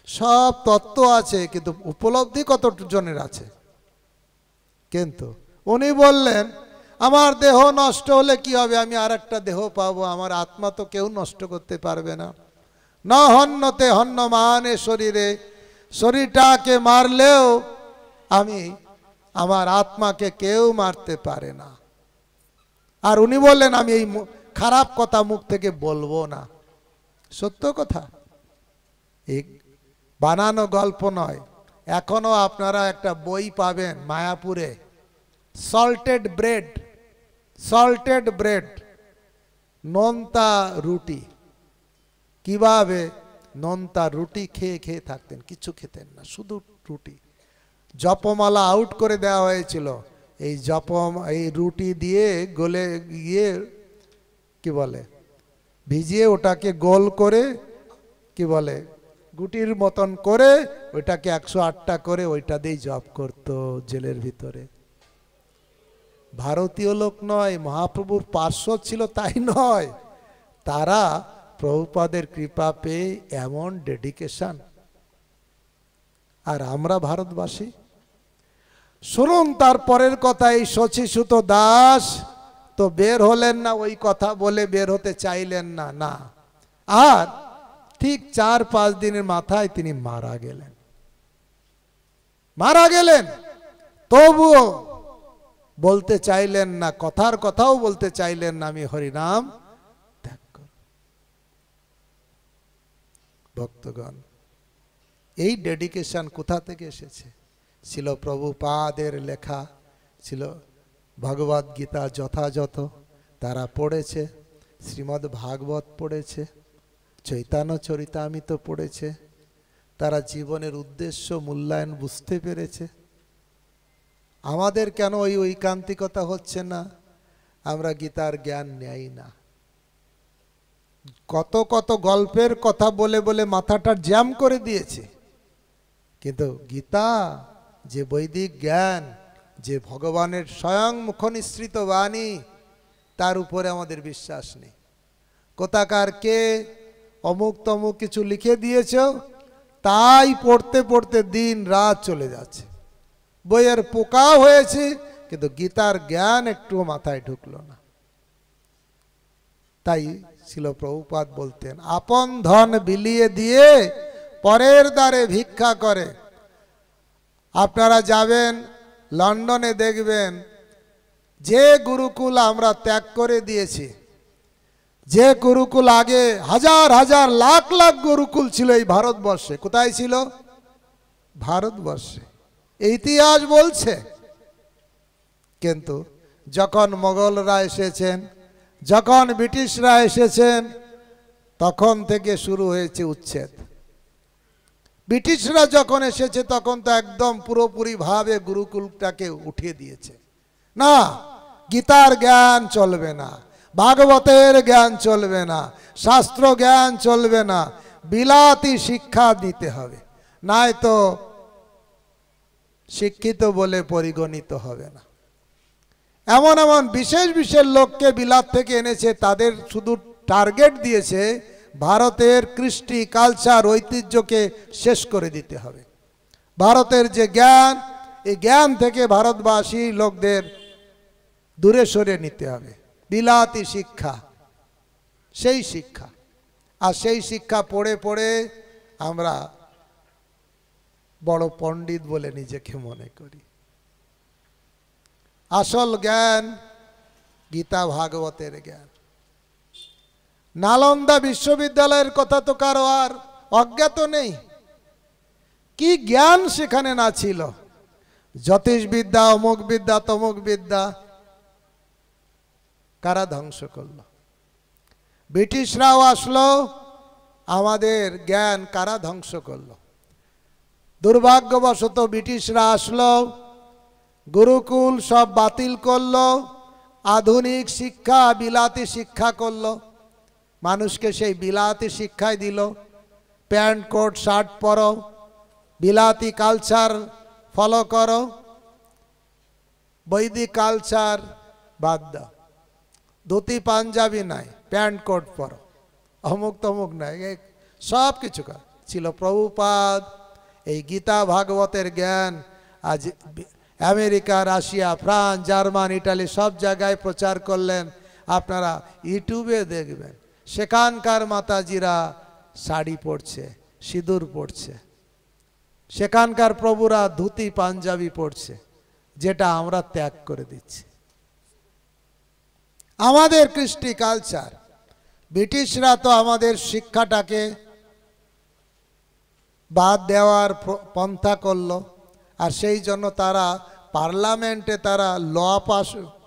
সব তত্ত্ব আছে, কিন্তু উপলব্ধি কত জনের আছে। কিন্তু উনি বললেন, আমার দেহ নষ্ট হলে কি হবে, আমি আর একটা দেহ পাবো, আমার আত্মা তো কেউ নষ্ট করতে পারবে না। ন হন্যতে হন্যমানে শরীরে, শরীরটাকে মারলেও আমি আমার আত্মাকে কেউ মারতে পারে না। আর উনি বললেন, আমি এই খারাপ কথা মুখ থেকে বলবো না। সত্য কথা, এই বানানো গল্প নয়। এখনো আপনারা একটা বই পাবেন মায়াপুরে, সল্টেড ব্রেড, সল্টেড ব্রেড, নোনতা রুটি, কিভাবে নোনতা রুটি খেয়ে খেয়ে থাকতেন, কিছু খেতেন না, শুধু রুটি। জপমালা আউট করে দেওয়া হয়েছিল, এই এই রুটি দিয়ে গলে গিয়ে কি বলে ভিজিয়ে ওটাকে গোল করে কি বলে গুটির মতন করে ওইটাকে 108টা করে ওইটা দিয়ে জপ করতো জেলের ভিতরে। ভারতীয় লোক নয়, মহাপ্রভুর পার্শ্বদ ছিল তাই নয়, তারা প্রভুপাদের কৃপা পেয়ে এমন ডেডিকেশন। আর আমরা ভারতবাসী, শুনুন তার পরের কথা। এই শচীসুত দাস তো বের হলেন না, ওই কথা বলে বের হতে চাইলেন না, না। আর ঠিক 4-5 দিনের মাথায় তিনি মারা গেলেন, মারা গেলেন। তবুও বলতে চাইলেন না, কথার কথাও বলতে চাইলেন না, আমি হরিনাম ত্যাগ করব। ভক্তগণ, এই ডেডিকেশন কোথা থেকে এসেছে? ছিল প্রভুপাদের লেখা, ছিল ভগবদ গীতা যথাযথ তারা পড়েছে, শ্রীমদ্ ভাগবত পড়েছে, চৈতন্য চরিতামৃত পড়েছে, তারা জীবনের উদ্দেশ্য মূল্যায়ন বুঝতে পেরেছে। আমাদের কেন ওই ঐকান্তিকতা হচ্ছে না? আমরা গীতার জ্ঞান নেই না। কত কত গল্পের কথা বলে বলে মাথাটা জ্যাম করে দিয়েছে, কিন্তু গীতা যে বৈদিক জ্ঞান, যে ভগবানের স্বয়ং মুখনিসৃত বাণী, তার উপরে আমাদের বিশ্বাস নেই। কোথাকার কে অমুক তমুক কিছু লিখে দিয়েছ, তাই পড়তে পড়তে দিন রাত চলে যাচ্ছে, বইয়ের পোকা হয়েছে, কিন্তু গীতার জ্ঞান একটু মাথায় ঢুকলো না। তাই শিল প্রভুপাদ বলতেন, আপন ধন বিলিয়ে দিয়ে পরের দ্বারে ভিক্ষা করে। আপনারা যাবেন লন্ডনে, দেখবেন যে গুরুকুল আমরা ত্যাগ করে দিয়েছি, যে গুরুকুল আগে হাজার হাজার লাখ লাখ গুরুকুল ছিল এই ভারতবর্ষে, কোথায় ছিল? ভারতবর্ষে, ইতিহাস বলছে। কিন্তু যখন মোগলরা এসেছেন, যখন ব্রিটিশরা এসেছেন, তখন থেকে শুরু হয়েছে উচ্ছেদ। ব্রিটিশরা যখন এসেছে তখন তো একদম পুরোপুরি ভাবে গুরুকুলটাকে উঠিয়ে দিয়েছে। না, গীতার জ্ঞান চলবে না, ভাগবতের জ্ঞান চলবে না, শাস্ত্র জ্ঞান চলবে না, বিলাতি শিক্ষা দিতে হবে, নাই তো শিক্ষিত বলে পরিগণিত হবে না। এমন এমন বিশেষ বিশেষ লোককে বিলাত থেকে এনেছে, তাদের শুধু টার্গেট দিয়েছে ভারতের কৃষ্টি কালচার ঐতিহ্যকে শেষ করে দিতে হবে। ভারতের যে জ্ঞান, এই জ্ঞান থেকে ভারতবাসী লোকদের দূরে সরে নিতে হবে। বিলাতি শিক্ষা, সেই শিক্ষা, আর সেই শিক্ষা পড়ে পড়ে আমরা বড় পণ্ডিত বলে নিজেকে মনে করি। আসল জ্ঞান গীতা ভাগবতের জ্ঞান। নালন্দা বিশ্ববিদ্যালয়ের কথা তো কারো আর অজ্ঞাত নেই। কি জ্ঞান সেখানে না ছিল! জ্যোতিষবিদ্যা, অমুক বিদ্যা, তমুক বিদ্যা কারা ধ্বংস করলো? ব্রিটিশরাও আসলো, আমাদের জ্ঞান কারা ধ্বংস করলো? দুর্ভাগ্যবশত ব্রিটিশরা আসলো, গুরুকুল সব বাতিল করলো, আধুনিক শিক্ষা বিলাতি শিক্ষা করলো, মানুষকে সেই বিলাতি শিক্ষায় দিল। প্যান্ট কোট শার্ট পরো, বিলাতি কালচার ফলো করো, বৈদিক কালচার বাদ দাও, ধুতি পাঞ্জাবি নাই, প্যান্ট কোট পরো, অমুক তমুক নাই, সব কিছু ছিল। প্রভুপাদ এই গীতা ভাগবতের জ্ঞান আজ America, Russia, France, German, Italy সব জায়গায় প্রচার করলেন। আপনারা ইউটিউবে দেখবেন সেখানকার মাতাজিরা শাড়ি পরছে, সিঁদুর পরছে, সেখানকার প্রভুরা ধুতি পাঞ্জাবি পরছে, যেটা আমরা ত্যাগ করে দিচ্ছি। আমাদের কৃষ্টি কালচার, ব্রিটিশরা তো আমাদের শিক্ষাটাকে বাদ দেওয়ার পন্থা করলো, আর সেই জন্য তারা পার্লামেন্টে তারা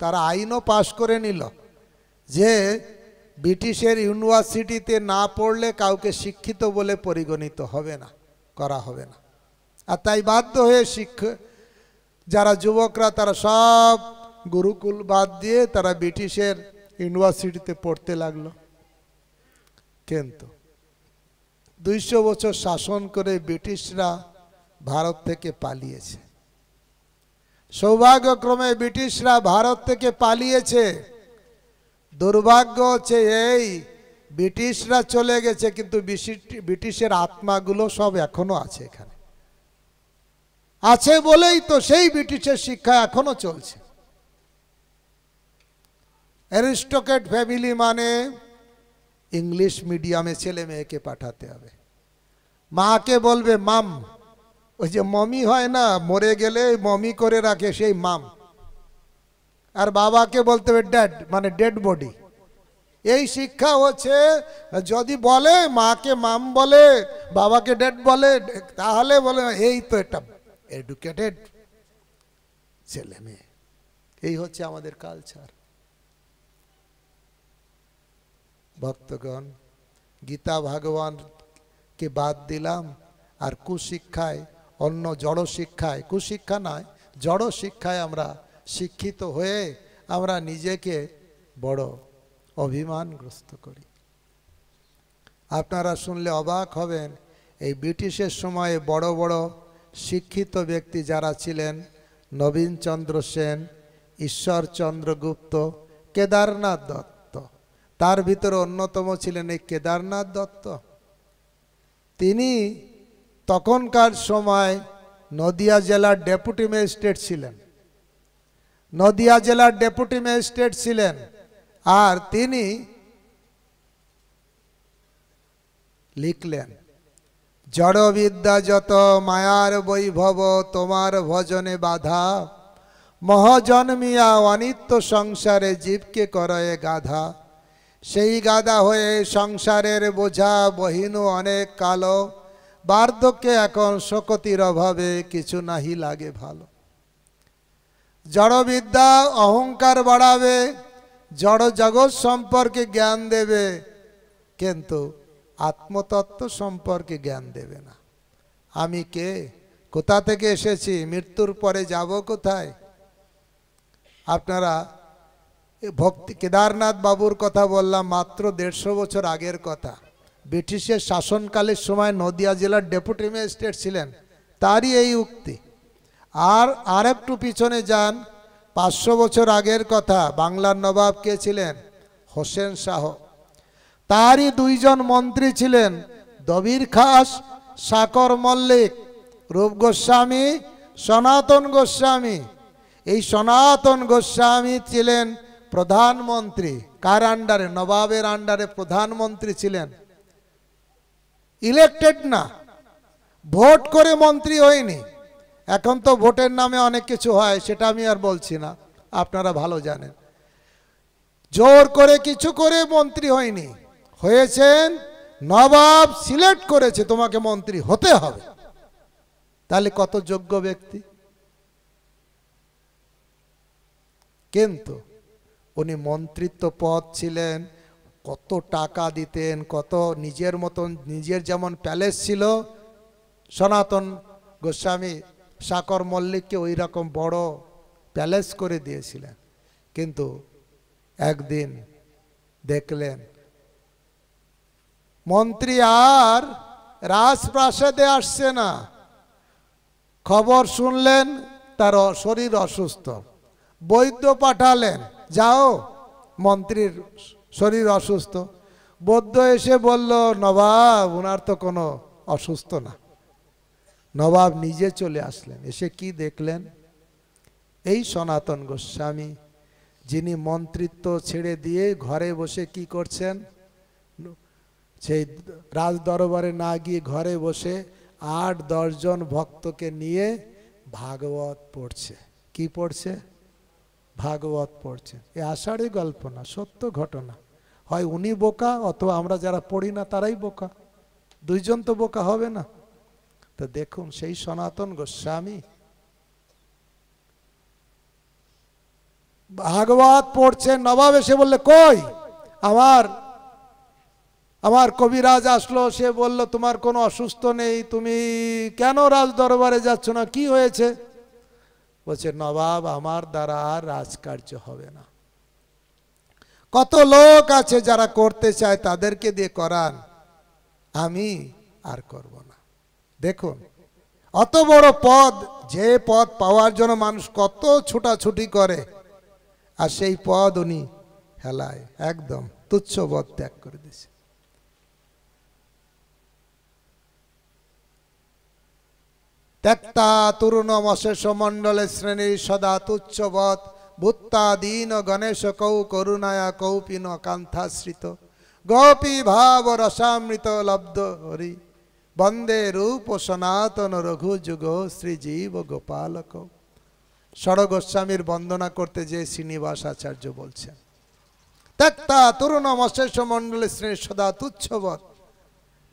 তারা আইনও পাশ করে নিল যে ব্রিটিশের ইউনিভার্সিটিতে না পড়লে কাউকে শিক্ষিত বলে পরিগণিত হবে না, করা হবে না। আর তাই বাধ্য হয়ে যারা যুবকরা তারা সব গুরুকুল বাদ দিয়ে তারা ব্রিটিশের ইউনিভার্সিটিতে পড়তে লাগলো। কিন্তু 200 বছর শাসন করে ব্রিটিশরা ভারত থেকে পালিয়েছে। সৌভাগ্যক্রমে ব্রিটিশরা ভারত থেকে পালিয়েছে। দুর্ভাগ্য হচ্ছে এই ব্রিটিশরা চলে গেছে, কিন্তু ব্রিটিশের আত্মাগুলো সব এখনো আছে এখানে, আছে বলেই তো সেই ব্রিটিশের শিক্ষা এখনো চলছে। অ্যারিস্টোক্রেট ফ্যামিলি মানে ইংলিশ মিডিয়ামে ছেলে মেয়েকে পাঠাতে হবে। মাকে বলবে মাম, ওই যে মমি হয় না, মরে গেলে মমি করে রাখে সেই মাম। আর বাবাকে বলতে হবে ড্যাড, মানে ডেড বডি। এই শিক্ষা হচ্ছে, যদি বলে মাকে মাম বলে, বাবাকে ডেড বলে, তাহলে বলে এই তো এটা এডুকেটেড ছেলে মেয়ে। এই হচ্ছে আমাদের কালচার। ভক্তগণ, গীতা ভগবানকে বাদ দিলাম আর কুশিক্ষায়, অন্য জড় শিক্ষায়, কুশিক্ষা নয় জড় শিক্ষায় আমরা শিক্ষিত হয়ে আমরা নিজেকে বড় অভিমানগ্রস্ত করি। আপনারা শুনলে অবাক হবেন, এই ব্রিটিশের সময়ে বড় বড় শিক্ষিত ব্যক্তি যারা ছিলেন, নবীনচন্দ্র সেন, ঈশ্বরচন্দ্র গুপ্ত, কেদারনাথ দত্ত, তার ভিতরে অন্যতম ছিলেন এই কেদারনাথ দত্ত। তিনি তখনকার সময় নদিয়া জেলার ডেপুটি ম্যাজিস্ট্রেট ছিলেন, নদিয়া জেলার ডেপুটি ম্যাজিস্ট্রেট ছিলেন। আর তিনি লিখলেন, জড়বিদ্যা যত মায়ার বৈভব, তোমার ভজনে বাধা, মহাজন্মিয়া অনিত্য সংসারে জীবকে করয়ে গাধা। সেই গাধা হয়ে সংসারের বোঝা বহিনু অনেক কালো, বার্ধক্যে এখন শকতির অভাবে কিছু নাহি লাগে ভালো। জড়বিদ্যা অহংকার বাড়াবে, জড় জগৎ সম্পর্কে জ্ঞান দেবে, কিন্তু আত্মতত্ত্ব সম্পর্কে জ্ঞান দেবে না। আমি কে, কোথা থেকে এসেছি, মৃত্যুর পরে যাব কোথায়? আপনারা ভক্তি কেদারনাথ বাবুর কথা বললাম, মাত্র 150 বছর আগের কথা। ব্রিটিশের শাসনকালের সময় নদিয়া জেলার ডেপুটি ম্যাজিস্ট্রেট ছিলেন, তারই এই উক্তি। আর একটু পিছনে যান, 500 বছর আগের কথা। বাংলার নবাব কে ছিলেন? হোসেন শাহ। তারই 2 জন মন্ত্রী ছিলেন, দবির খাস, সাকর মল্লিক, রূপ গোস্বামী, সনাতন গোস্বামী। এই সনাতন গোস্বামী ছিলেন প্রধানমন্ত্রী। কার আন্ডারে? নবাবের আন্ডারে প্রধানমন্ত্রী ছিলেন। ইলেক্টেড না, ভোট করে মন্ত্রী হয়নি। এখন তো ভোটের নামে অনেক কিছু হয়, সেটা আমি আর বলছি না, আপনারা ভালো জানেন। জোর করে কিছু করে মন্ত্রী হয়নি, হয়েছেন নবাব সিলেক্ট করেছে তোমাকে মন্ত্রী হতে হবে। তাহলে কত যোগ্য ব্যক্তি। কিন্তু উনি মন্ত্রিত্ব পদ ছিলেন, কত টাকা দিতেন, কত নিজের মতন, নিজের যেমন প্যালেস ছিল, সনাতন গোস্বামী সাকর মল্লিককে ওই রকম বড় প্যালেস করে দিয়েছিলেন। কিন্তু একদিন দেখলেন মন্ত্রী আর রাজপ্রাসাদে আসছে না। খবর শুনলেন তার শরীর অসুস্থ, বৈদ্য পাঠালেন, যাও, মন্ত্রীর শরীর অসুস্থ। বৈদ্য এসে বলল, নবাব ওনার তো কোনো অসুস্থ না। নবাব নিজে চলে আসলেন, এসে কি দেখলেন? এই সনাতন গোস্বামী, যিনি মন্ত্রিত্ব ছেড়ে দিয়ে ঘরে বসে কি করছেন, সেই রাজ দরবারে না গিয়ে ঘরে বসে 8-10 জন ভক্তকে নিয়ে ভাগবত পড়ছে। কি পড়ছে? ভাগবত পড়ছে। এ আষাঢ়ি গল্প না, সত্য ঘটনা। হয় উনি বোকা, অথবা আমরা যারা পড়ি না তারাই বোকা। 2 জন তো বোকা হবে না। তো দেখুন, সেই সনাতন গোস্বামী ভাগবত পড়ছে। নবাব এসে বললে, কই আমার কবিরাজ আসলো, সে বলল তোমার কোনো অসুস্থ নেই, তুমি কেন রাজ দরবারে যাচ্ছ না, কি হয়েছে? বলছে, নবাব আমার দ্বারা আর রাজকার্য হবে না। কত লোক আছে যারা করতে চায়, তাদেরকে দিয়ে করান, আমি আর করব না। দেখুন, অত বড় পদ, যে পদ পাওয়ার জন্য মানুষ কত ছুটাছুটি করে, আর সেই পদ উনি হেলায় একদম তুচ্ছবৎ ত্যাগ করে দিয়েছে। ত্যক্তা তরুণম অশেষ মণ্ডলে শ্রেণীর সদা তুচ্ছবৎ, ভূত্তা দীন গণেশ কৌ করুণায়া কৌপিন কান্থাশ্রিত, গোপী ভাব রসামৃত লব্ধ হরি, বন্দে রূপ সনাতন রঘু যুগ শ্রীজীব গোপালক। ষড় গোস্বামীর বন্দনা করতে যে শ্রীনিবাস আচার্য বলছেন, ত্যক্তা তরুণম অশেষ মণ্ডলে শ্রেণীর সদা তুচ্ছবৎ,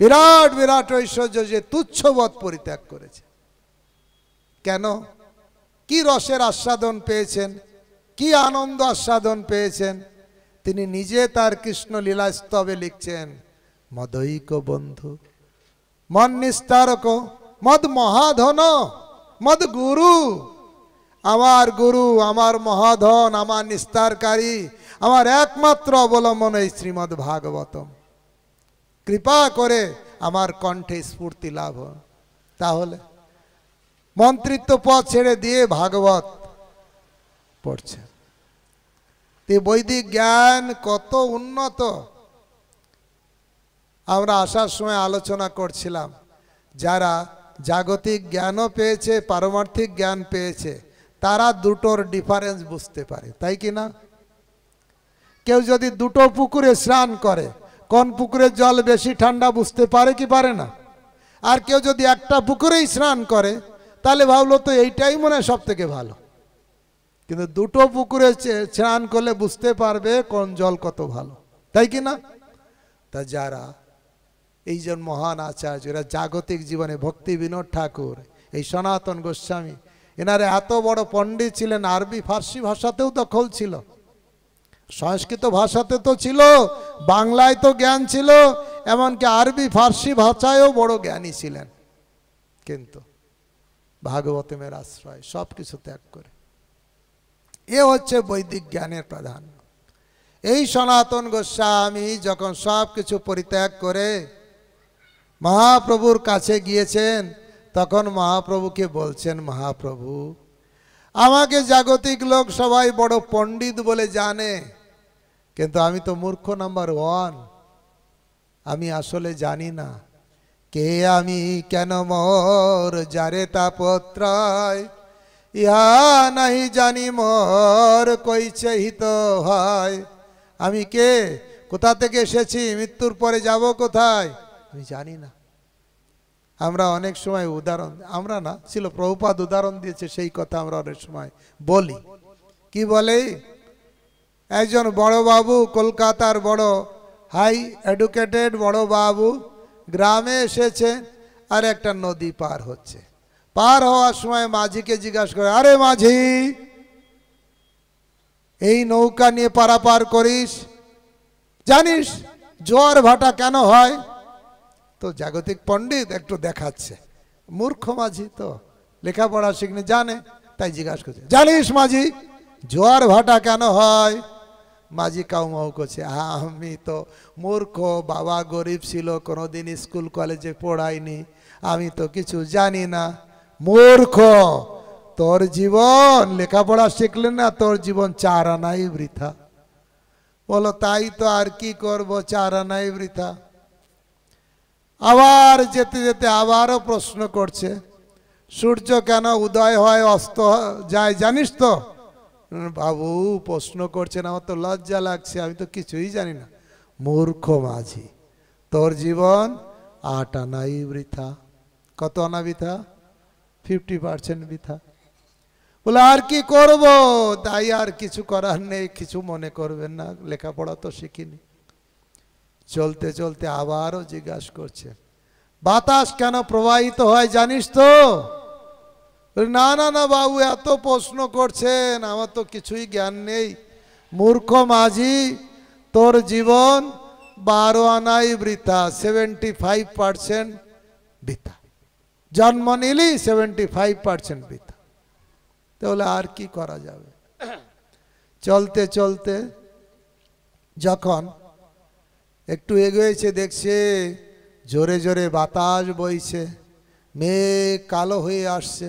বিরাট বিরাট ঐশ্বর্য যে তুচ্ছবৎ পরিত্যাগ করেছে। কেন? কি রসের আস্বাদন পেয়েছেন, কি আনন্দ আস্বাদন পেয়েছেন? তিনি নিজে তার কৃষ্ণ লীলা স্তবে লিখছেন, মদৈক বন্ধু মন নিস্তারক, মদ মহাধন, মদ গুরু। আমার গুরু, আমার মহাধন, আমার নিস্তারকারী, আমার একমাত্র অবলম্বন এই শ্রীমদ্ ভাগবতম। কৃপা করে আমার কণ্ঠে স্ফূর্তি লাভ। তাহলে মন্ত্রিত্ব পদ ছেড়ে দিয়ে ভাগবত পড়ছে। বৈদিক জ্ঞান কত উন্নত। আমরা আসার সময় আলোচনা করছিলাম, যারা জাগতিক জ্ঞানও পেয়েছে, পারমার্থিক জ্ঞান পেয়েছে, তারা দুটোর ডিফারেন্স বুঝতে পারে, তাই কি না? কেউ যদি দুটো পুকুরে স্নান করে, কোন পুকুরের জল বেশি ঠান্ডা বুঝতে পারে কি পারে না? আর কেউ যদি একটা পুকুরেই স্নান করে তাহলে ভাবলো তো এইটাই মনে হয় সব থেকে ভালো, কিন্তু দুটো পুকুরে স্নান করলে বুঝতে পারবে কোন জল কত ভালো, তাই কি না? তা যারা এই জন মহান আচার্য, এরা জাগতিক জীবনে ভক্তি বিনোদ ঠাকুর, এই সনাতন গোস্বামী, এনারা এত বড় পণ্ডিত ছিলেন, আরবি ফার্সি ভাষাতেও দখল ছিল, সংস্কৃত ভাষাতে তো ছিল, বাংলায় তো জ্ঞান ছিল, এমনকি আরবি ফার্সি ভাষায়ও বড় জ্ঞানী ছিলেন, কিন্তু ভাগবতের আশ্রয় সব কিছু ত্যাগ করে। এ হচ্ছে বৈদিক জ্ঞানের প্রাধান্য। এই সনাতন গোস্বামী যখন সব কিছু পরিত্যাগ করে মহাপ্রভুর কাছে গিয়েছেন, তখন মহাপ্রভুকে বলছেন, মহাপ্রভু আমাকে জাগতিক লোক সবাই বড় পণ্ডিত বলে জানে, কিন্তু আমি তো মূর্খ নাম্বার 1, আমি আসলে জানি না কে আমি, কেন মোর যারে তাপত্রয়, ইহা নাহি জানি মোর কইছে হিত হয়। আমি কে, কোথা থেকে এসেছি, মৃত্যুর পরে যাব কোথায়, আমি জানি না। আমরা অনেক সময় উদাহরণ, আমরা না, ছিল প্রভুপাদ উদাহরণ দিয়েছে, সেই কথা আমরা অনেক সময় বলি। কি বলে, একজন বড় বাবু, কলকাতার বড় হাই এডুকেটেড বড় বাবু গ্রামে এসেছে, আর একটা নদী পার হচ্ছে। পার হওয়ার সময় মাঝিকে জিজ্ঞাসা করে, আরে মাঝি, এই নৌকা নিয়ে পারাপার করিস, জানিস জোয়ার ভাটা কেন হয়? তো জাগতিক পণ্ডিত একটু দেখাচ্ছে, মূর্খ মাঝি তো লেখাপড়া শিখনে, জানে, তাই জিজ্ঞাসা করছে, জানিস মাঝি জোয়ার ভাটা কেন হয়? মাঝি কাউমাউ করছে, আমি তো মূর্খ, বাবা গরিব ছিল, কোনোদিন স্কুল কলেজে পড়াইনি, আমি তো কিছু জানি না। মূর্খ, তোর জীবন লেখাপড়া শিখলে না, তোর জীবন 4 আনাই বৃথা। বলো তাই তো, আর কি করব, 4 আনাই বৃথা। আবার যেতে যেতে আবারও প্রশ্ন করছে, সূর্য কেন উদয় হয় অস্ত যায় জানিস তো? বাবু প্রশ্ন করছেন, আমার তো লজ্জা লাগছে, আমি তো কিছুই জানি না। মূর্খ মাঝি, তোর জীবন 8 আনাই বৃথা। কত আনা বৃথা? 50% বৃথা। বলে আর কি করব, তাই আর কিছু করার নেই, কিছু মনে করবেন না, লেখাপড়া তো শিখিনি। চলতে চলতে আবারও জিজ্ঞাসা করছে, বাতাস কেন প্রবাহিত হয় জানিস তো? না না না বাবু, এত প্রশ্ন করছেন, আমার তো কিছুই জ্ঞান নেই। মূর্খ মাঝি, তোর জীবন 12 আনাই বৃথা, 75% বৃথা। জন্ম নিলি 75% বৃথা। তাহলে আর কি করা যাবে? চলতে চলতে যখন একটু এগোয়েছে, দেখছে জোরে জোরে বাতাস বইছে, মেঘ কালো হয়ে আসছে।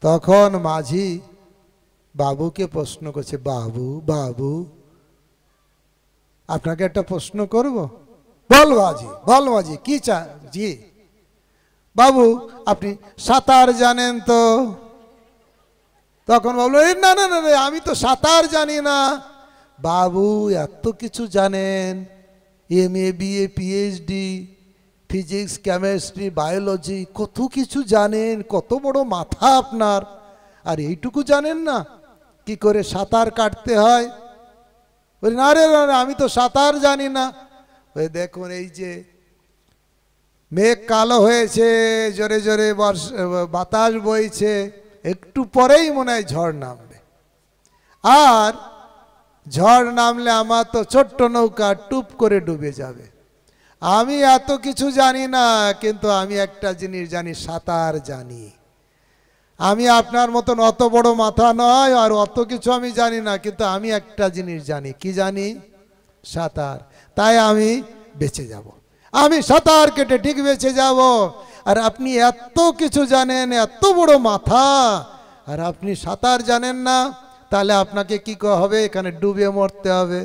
তখন মাঝি বাবুকে প্রশ্ন করছে, বাবু বাবু আপনাকে একটা প্রশ্ন করব? বল মাঝি, বল মাঝি, কি চা? জি বাবু, আপনি সাঁতার জানেন তো? তখন বললো, না না না, আমি তো সাঁতার জানি না। বাবু এত কিছু জানেন, MA BA PhD, physics chemistry biology, কত কিছু জানেন, কত বড় মাথা আপনার, আর এইটুকু জানেন না কি করে সাঁতার কাটতে হয়? বলি না রে না, আমি তো সাঁতার জানি না। ওই দেখুন, এই যে মেঘ কালো হয়েছে, জোরে জোরে বাতাস বইছে, একটু পরেই মনে হয় ঝড় নামবে, আর ঝড় নামলে আমার তো ছোট্ট নৌকা টুপ করে ডুবে যাবে। আমি এত কিছু জানি না, কিন্তু আমি একটা জিনিস জানি, সাঁতার জানি। আমি আপনার মতন অত বড় মাথা নয়, আর অত কিছু আমি জানি না, কিন্তু আমি একটা জিনিস জানি। কি জানি? সাঁতার। তাই আমি বেঁচে যাব, আমি সাঁতার কেটে ঠিক বেঁচে যাব। আর আপনি এত কিছু জানেন, এত বড় মাথা, আর আপনি সাঁতার জানেন না, তাহলে আপনাকে কি হবে? এখানে ডুবে মরতে হবে।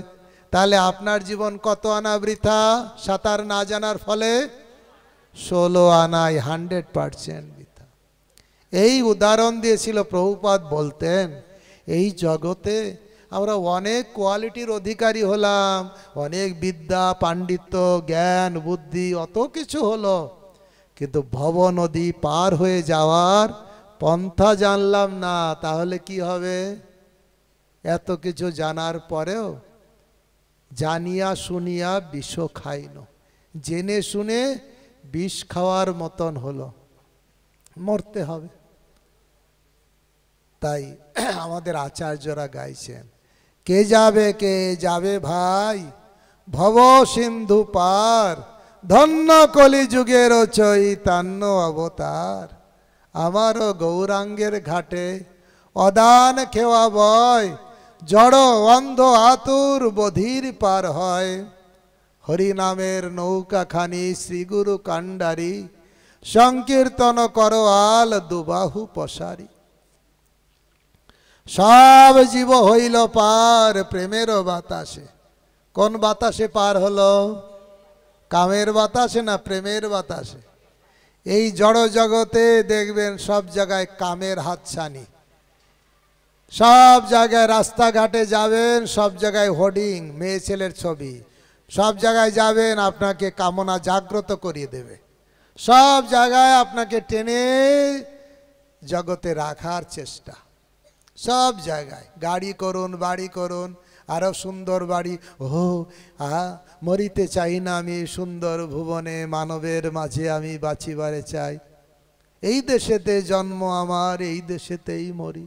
তাহলে আপনার জীবন কত আনা বৃথা সাঁতার না জানার ফলে? 16 আনায় 100% বৃথা। এই উদাহরণ দিয়েছিল প্রভুপাদ। বলতেন, এই জগতে আমরা অনেক কোয়ালিটির অধিকারী হলাম, অনেক বিদ্যা পাণ্ডিত্য জ্ঞান বুদ্ধি অত কিছু হলো, কিন্তু ভব নদী পার হয়ে যাওয়ার পন্থা জানলাম না। তাহলে কি হবে? এত কিছু জানার পরেও জানিয়া শুনিয়া বিষ খাইন, জেনে শুনে বিষ খাওয়ার মতন হলো, মরতে হবে। তাই আমাদের আচার্যরা গাইছেন, কে যাবে ভাই ভব সিন্ধু পার, ধন্য কলিযুগের চৈতন্য অবতার। আমারও গৌরাঙ্গের ঘাটে অদান খেওয়া বয়, জড় অন্ধ আতুর বধির পার হয়। হরিনামের নৌকাখানি শ্রীগুরু কাণ্ডারি, সংকীর্তন করো আল দুবাহু পসারি। সব জীব হইল পার প্রেমের বাতাসে। কোন বাতাসে পার হলো? কামের বাতাসে না প্রেমের বাতাসে? এই জড় জগতে দেখবেন সব জায়গায় কামের হাতছানি, সব জায়গায় রাস্তাঘাটে যাবেন সব জায়গায় হোর্ডিং মেয়ে ছেলের ছবি, সব জায়গায় যাবেন আপনাকে কামনা জাগ্রত করিয়ে দেবে, সব জায়গায় আপনাকে টেনে জগতে রাখার চেষ্টা। সব জায়গায় গাড়ি করুন বাড়ি করুন, আরো সুন্দর বাড়ি, ও মরিতে চাই না আমি সুন্দর ভুবনে, মানবের মাঝে আমি বাঁচিবারে চাই, এই দেশেতে জন্ম আমার এই দেশেতেই মরি।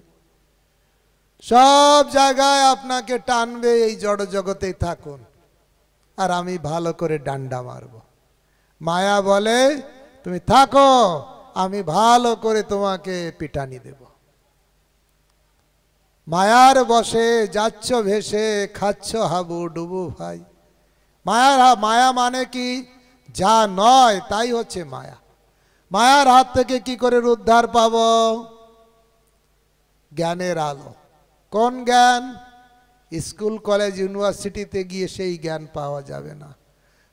সব জায়গায় আপনাকে টানবে এই জড় জগতেই থাকুন, আর আমি ভালো করে ডান্ডা মারব। মায়া বলে তুমি থাকো, আমি ভালো করে তোমাকে পিটানি দেব। মায়ার বসে যাচ্ছ ভেসে, খাচ্ছ হাবু ডুবু ভাই। মায়া মানে কি? যা নয় তাই হচ্ছে মায়া। মায়ার হাত থেকে কি করে উদ্ধার পাব? জ্ঞানের আলো। কোন জ্ঞান? স্কুল কলেজ ইউনিভার্সিটিতে গিয়ে সেই জ্ঞান পাওয়া যাবে না।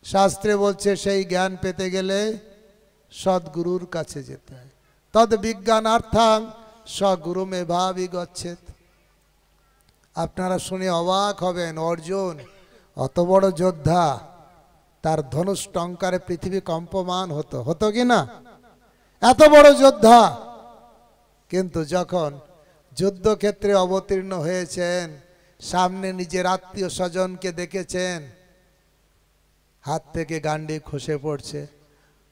শাস্ত্রে বলছে সেই জ্ঞান পেতে গেলে সদ্গুরুর কাছে যেতে হয়। তদ বিজ্ঞানার্থাং স্বগুরু মে ভাবি গচ্ছেত। আপনারা শুনে অবাক হবেন, অর্জুন অত বড় যোদ্ধা, তার ধনুষ টঙ্কারে পৃথিবী কম্পমান হতো কি না? এত বড় যোদ্ধা, কিন্তু যখন যুদ্ধক্ষেত্রে অবতীর্ণ হয়েছেন, সামনে নিজের আত্মীয় স্বজনকে দেখেছেন, হাত থেকে গান্ডি খসে পড়ছে,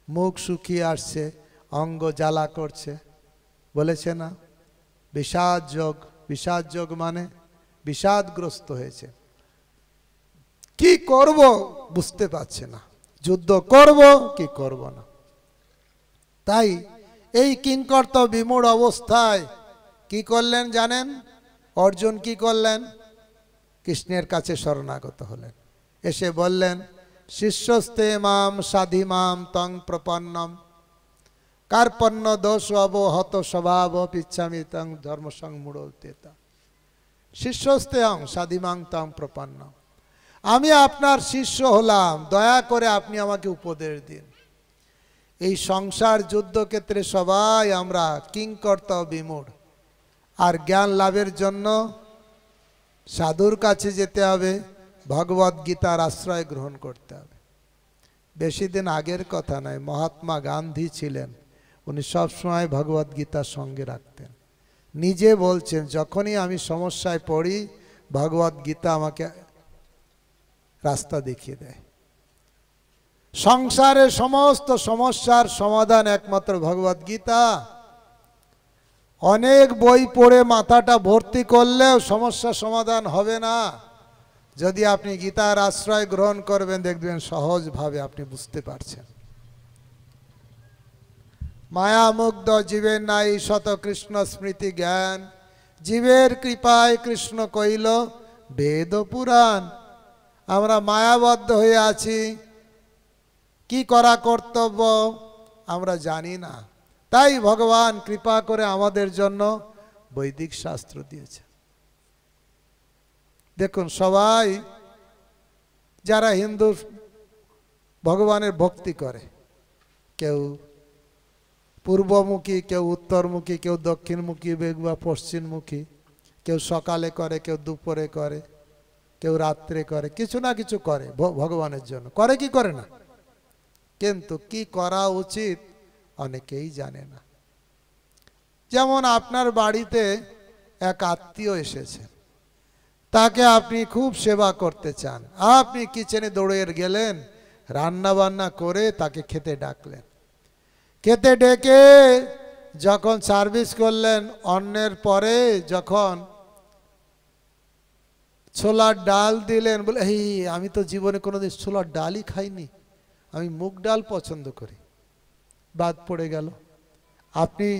মুখ শুকিয়ে আসছে, অঙ্গ জ্বালা করছে, বলেছে না বিষাদ যোগ। বিষাদ যোগ মানে বিষাদগ্রস্ত হয়েছে, কি করব বুঝতে পারছে না, যুদ্ধ করব কি করব না। তাই এই কিংকর্ত বিমূঢ় অবস্থায় কি করলেন জানেন? অর্জুন কি করলেন? কৃষ্ণের কাছে শরণাগত হলেন, এসে বললেন শিষ্যস্তে মাম সাধিমাম তং প্রপন্নম কার্পণ্য দোষ অবহত স্বভাব পিচ্ছামি তং ধর্ম সংমূঢ়তেতা। শিষ্যস্তে অং সাধিমাং তং প্রপন্নম, আমি আপনার শিষ্য হলাম, দয়া করে আপনি আমাকে উপদেশ দিন। এই সংসার যুদ্ধক্ষেত্রে সবাই আমরা কিংকর্তা বিমূঢ়, আর জ্ঞান লাভের জন্য সাধুর কাছে যেতে হবে, ভগবদ গীতার আশ্রয় গ্রহণ করতে হবে। বেশি দিন আগের কথা নয়, মহাত্মা গান্ধী ছিলেন, উনি সবসময় ভগবদ গীতার সঙ্গে রাখতেন। নিজে বলছেন যখনই আমি সমস্যায় পড়ি ভগবদ গীতা আমাকে রাস্তা দেখিয়ে দেয়। সংসারের সমস্ত সমস্যার সমাধান একমাত্র ভগবদ গীতা। অনেক বই পড়ে মাথাটা ভর্তি করলেও সমস্যা সমাধান হবে না। যদি আপনি গীতার আশ্রয় গ্রহণ করবেন দেখবেন সহজভাবে আপনি বুঝতে পারছেন। মায়ামুগ্ধ জীবের নাই শত কৃষ্ণ স্মৃতি জ্ঞান, জীবের কৃপায় কৃষ্ণ কইল বেদ পুরাণ। আমরা মায়াবদ্ধ হয়ে আছি, কি করা কর্তব্য আমরা জানি না। তাই ভগবান কৃপা করে আমাদের জন্য বৈদিক শাস্ত্র দিয়েছে। দেখুন সবাই যারা হিন্দু ভগবানের ভক্তি করে, কেউ পূর্বমুখী, কেউ উত্তরমুখী, কেউ দক্ষিণমুখী বা পশ্চিমমুখী, কেউ সকালে করে, কেউ দুপুরে করে, কেউ রাত্রে করে, কিছু না কিছু করে ভগবানের জন্য, করে কি করে না? কিন্তু কি করা উচিত অনেকেই জানে না। যেমন আপনার বাড়িতে এক আত্মীয় এসেছে, তাকে আপনি খুব সেবা করতে চান, আপনি কিচেনে দৌড়ে গেলেন, রান্না বান্না করে তাকে খেতে ডাকলেন। খেতে ডেকে যখন সার্ভিস করলেন, অন্যের পরে যখন ছোলার ডাল দিলেন, বলে এই আমি তো জীবনে কোনোদিন ছোলার ডালই খাইনি, আমি মুগ ডাল পছন্দ করি। বাদ পড়ে গেল। আপনি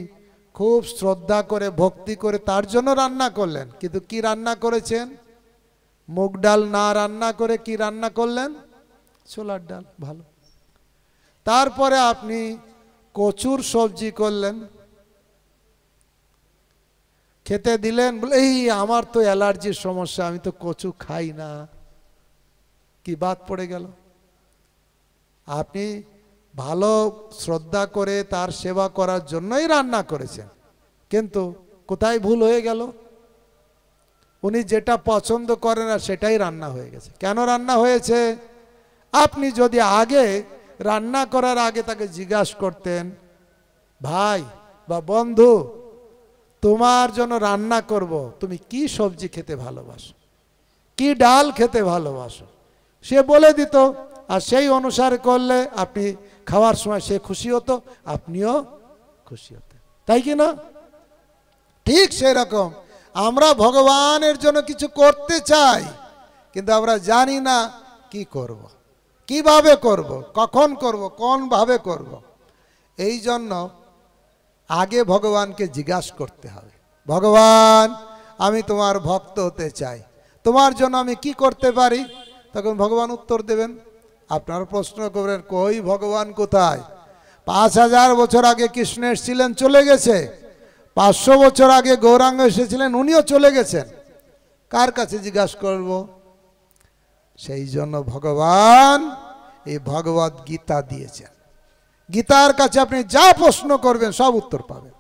খুব শ্রদ্ধা করে ভক্তি করে তার জন্য রান্না করলেন, কিন্তু কি রান্না করেছেন? মুগ ডাল না রান্না করে কি রান্না করলেন? ছোলার ডাল। ভালো। তারপরে আপনি কচুর সবজি করলেন, খেতে দিলেন, বলে এই আমার তো অ্যালার্জির সমস্যা, আমি তো কচু খাই না। কি বাদ পড়ে গেল? আপনি ভালো শ্রদ্ধা করে তার সেবা করার জন্যই রান্না করেছেন, কিন্তু কোথায় ভুল হয়ে গেল? উনি যেটা পছন্দ করেন না সেটাই রান্না হয়ে গেছে। কেন রান্না হয়েছে? আপনি যদি আগে রান্না করার আগে তাকে জিজ্ঞাসা করতেন, ভাই বা বন্ধু তোমার জন্য রান্না করব, তুমি কি সবজি খেতে ভালোবাসো, কি ডাল খেতে ভালোবাসো, সে বলে দিত, আর সেই অনুসারে করলে আপনি খাওয়ার সময় সে খুশি হতো, আপনিও খুশি হতেন, তাই কি না? ঠিক সেরকম আমরা ভগবানের জন্য কিছু করতে চাই, কিন্তু আমরা জানি না কি করব, কিভাবে করব, কখন করব, কোন ভাবে করব। এই জন্য আগে ভগবানকে জিজ্ঞাসা করতে হবে, ভগবান আমি তোমার ভক্ত হতে চাই, তোমার জন্য আমি কি করতে পারি? তখন ভগবান উত্তর দেবেন। আপনারা প্রশ্ন করবেন, কই ভগবান কোথায়? 5000 বছর আগে কৃষ্ণ এসেছিলেন, চলে গেছে। 500 বছর আগে গৌরাঙ্গ এসেছিলেন, উনিও চলে গেছেন। কার কাছে জিজ্ঞাসা করব? সেই জন্য ভগবান এই ভগবত গীতা দিয়েছেন। গীতার কাছে আপনি যা প্রশ্ন করবেন সব উত্তর পাবেন।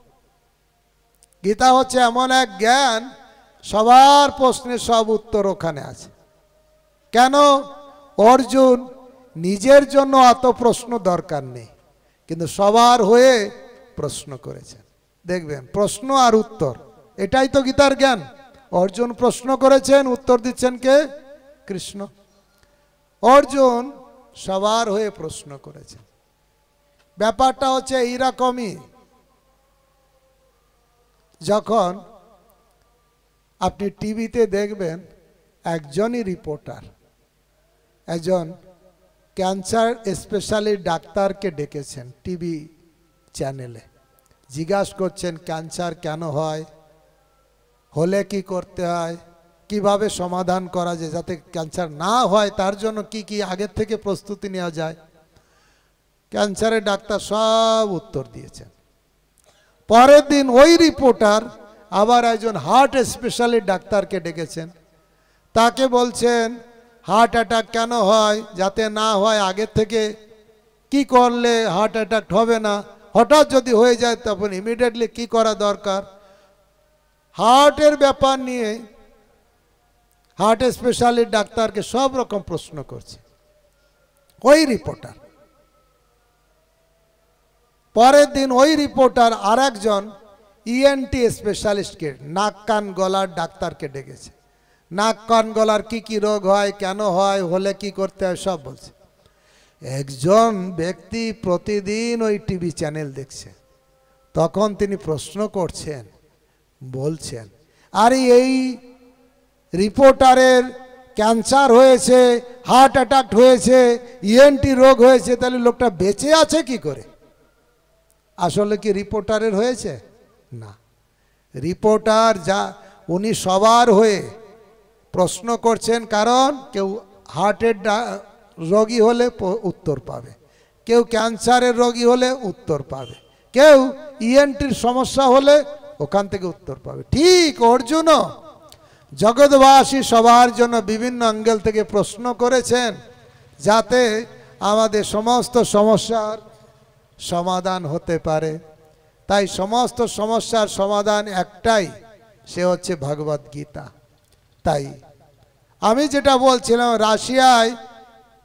গীতা হচ্ছে এমন এক জ্ঞান, সবার প্রশ্নের সব উত্তর ওখানে আছে। কেন? অর্জুন নিজের জন্য অত প্রশ্ন দরকার নেই, কিন্তু সবার হয়ে প্রশ্ন করেছেন। দেখবেন প্রশ্ন আর উত্তর, এটাই তো গীতার জ্ঞান। অর্জুন প্রশ্ন করেছেন, উত্তর দিচ্ছেন কে? কৃষ্ণ। অর্জুন সবার হয়ে প্রশ্ন করেছেন। ব্যাপারটা হচ্ছে এইরকমই, যখন আপনি টিভিতে দেখবেন একজনই রিপোর্টার একজন ক্যান্সার স্পেশালিস্ট ডাক্তারকে ডেকেছেন টিভি চ্যানেলে, জিজ্ঞাসা করছেন ক্যান্সার কেন হয়, হলে কি করতে হয়, কিভাবে সমাধান করা যায়, যাতে ক্যান্সার না হয় তার জন্য কি কি আগের থেকে প্রস্তুতি নেওয়া যায়। ক্যান্সারের ডাক্তার সব উত্তর দিয়েছেন। পরের দিন ওই রিপোর্টার আবার একজন হার্ট স্পেশালিস্ট ডাক্তারকে ডেকেছেন, তাকে বলছেন হার্ট অ্যাটাক কেন হয়, যাতে না হয় আগের থেকে কি করলে হার্ট অ্যাটাক হবে না, হঠাৎ যদি হয়ে যায় তখন ইমিডিয়েটলি কি করা দরকার। হার্টের ব্যাপার নিয়ে হার্ট স্পেশালিস্ট ডাক্তারকে সব রকম প্রশ্ন করছে ওই রিপোর্টার। পরের দিন ওই রিপোর্টার আর একজন ইএনটি স্পেশালিস্টকে, নাক কান গলার ডাক্তারকে ডেকেছে, নাক কান গলার কি কি রোগ হয়, কেন হয়, হলে কি করতে হয় সব বলছে। একজন ব্যক্তি প্রতিদিন ওই টিভি চ্যানেল দেখছে, তখন তিনি প্রশ্ন করছেন, বলছেন আরে এই রিপোর্টারের ক্যান্সার হয়েছে, হার্ট অ্যাটাক হয়েছে, ইএনটি রোগ হয়েছে, তাহলে লোকটা বেঁচে আছে কি করে? আসলে কি রিপোর্টারের হয়েছে? না, রিপোর্টার যা উনি সবার হয়ে প্রশ্ন করছেন, কারণ কেউ হার্টের রোগী হলে উত্তর পাবে, কেউ ক্যান্সারের রোগী হলে উত্তর পাবে, কেউ ইএনটির সমস্যা হলে ওখান থেকে উত্তর পাবে। ঠিক অর্জুনও জগৎবাসী সবার জন্য বিভিন্ন অ্যাঙ্গেল থেকে প্রশ্ন করেছেন, যাতে আমাদের সমস্ত সমস্যার সমাধান হতে পারে। তাই সমস্ত সমস্যার সমাধান একটাই, সে হচ্ছে ভগবদ গীতা। তাই আমি যেটা বলছিলাম, রাশিয়ায়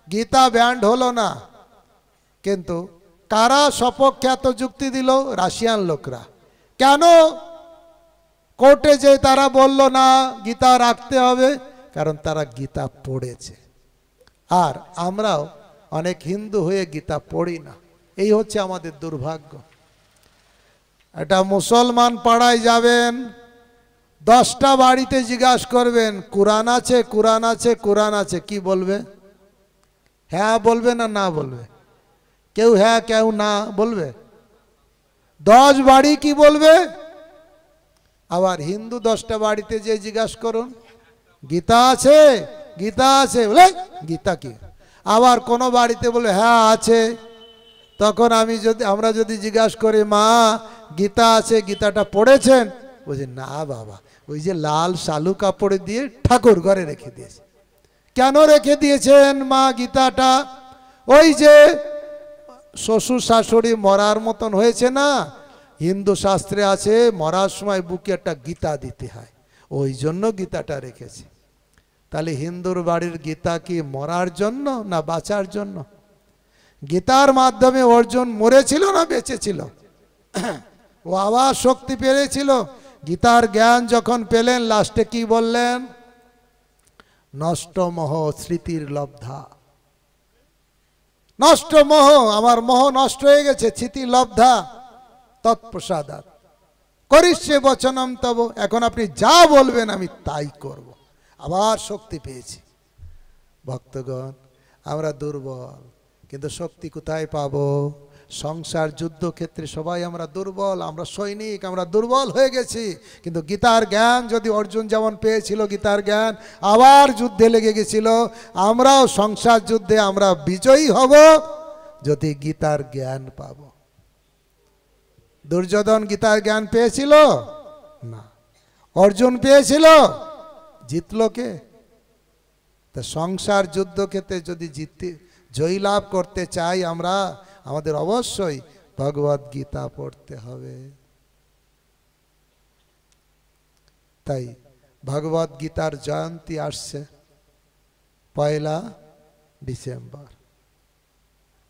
গীতা ব্যান্ড হলো না, কিন্তু কারা সপক্ষে এত যুক্তি দিল? রাশিয়ান লোকরা। কেন কোর্টে যে তারা বলল না গীতা রাখতে হবে? কারণ তারা গীতা পড়েছে। আর আমরাও অনেক হিন্দু হয়ে গীতা পড়ি না, এই হচ্ছে আমাদের দুর্ভাগ্য। একটা মুসলমান পাড়ায় যাবেন, 10টা বাড়িতে জিজ্ঞাসা করবেন কোরআন আছে, কোরআন আছে, কোরআন আছে, কি বলবে? হ্যাঁ বলবে না না বলবে? কেউ হ্যাঁ কেউ না বলবে। 10 বাড়ি কি বলবে? আবার হিন্দু 10টা বাড়িতে যে জিজ্ঞাসা করুন গীতা আছে, গীতা আছে, বলে গীতা কি? আবার কোনো বাড়িতে বলে হ্যাঁ আছে। তখন আমরা যদি জিজ্ঞাসা করি মা গীতা আছে, গীতাটা পড়েছেন? বলছে না বাবা, ওই যে লাল শালু কাপড়ে দিয়ে ঠাকুর ঘরে রেখে দিয়েছে। কেন রেখে দিয়েছেন মা গীতাটা? ওই যে শ্বশুর শাশুড়ি মরার মতন হয়েছে না, হিন্দু শাস্ত্রে আছে মরার সময় বুকে একটা গীতা দিতে হয়, ওই জন্য গীতাটা রেখেছে। তাহলে হিন্দুর বাড়ির গীতা কি মরার জন্য না বাঁচার জন্য? গীতার মাধ্যমে অর্জুন মরেছিল না বেঁচেছিল? ও আবার শক্তি পেয়েছিল। গীতার জ্ঞান যখন পেলেন লাস্টে কি বললেন? নষ্ট মোহ স্মৃতির লব্ধা। নষ্ট মোহ, আমার মোহ নষ্ট হয়ে গেছে, স্মৃতি লব্ধা তৎপ্রসাদাৎ করিষ্যে বচনম তব। এখন আপনি যা বলবেন আমি তাই করব। আবার শক্তি পেয়েছি। ভক্তগণ, আমরা দুর্বল, কিন্তু শক্তি কোথায় পাবো? সংসার যুদ্ধক্ষেত্রে সবাই আমরা দুর্বল, আমরা সৈনিক, আমরা দুর্বল হয়ে গেছি। কিন্তু গীতার জ্ঞান যদি অর্জুন যেমন পেয়েছিল গীতার জ্ঞান, আবার যুদ্ধে লেগে গেছিল, আমরাও সংসার যুদ্ধে আমরা বিজয়ী হব যদি গীতার জ্ঞান পাব। দুর্যোধন গীতার জ্ঞান পেয়েছিল না, অর্জুন পেয়েছিল, জিতল কে? তা সংসার যুদ্ধক্ষেত্রে যদি জয়ী লাভ করতে চাই আমরা, আমাদের অবশ্যই ভগবদ গীতা পড়তে হবে। তাই ভগবদ গীতার জয়ন্তী আসছে 1 ডিসেম্বর।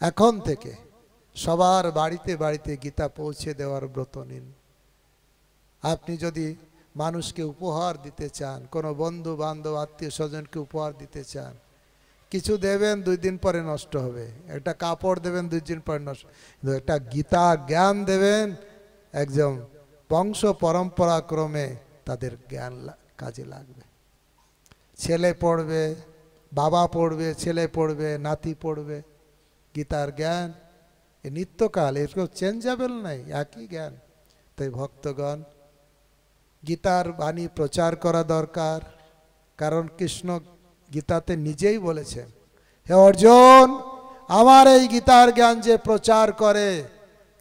এখন থেকে সবার বাড়িতে বাড়িতে গীতা পৌঁছে দেওয়ার ব্রত নিন। আপনি যদি মানুষকে উপহার দিতে চান, কোনো বন্ধু বান্ধব আত্মীয় স্বজনকে উপহার দিতে চান, কিছু দেবেন 2 দিন পরে নষ্ট হবে, একটা কাপড় দেবেন 2 দিন পরে নষ্ট, কিন্তু একটা গীতা জ্ঞান দেবেন, একদম বংশ পরম্পরা ক্রমে তাদের জ্ঞান কাজে লাগবে। ছেলে পড়বে, বাবা পড়বে, ছেলে পড়বে, নাতি পড়বে, গীতার জ্ঞান এ নিত্যকাল, এর কোনো চেঞ্জেবল নাই, একই জ্ঞান। তাই ভক্তগণ, গীতার বাণী প্রচার করা দরকার। কারণ কৃষ্ণ গীতাতে নিজেই বলেছেন, হে অর্জুন, আমার এই গীতার জ্ঞান যে প্রচার করে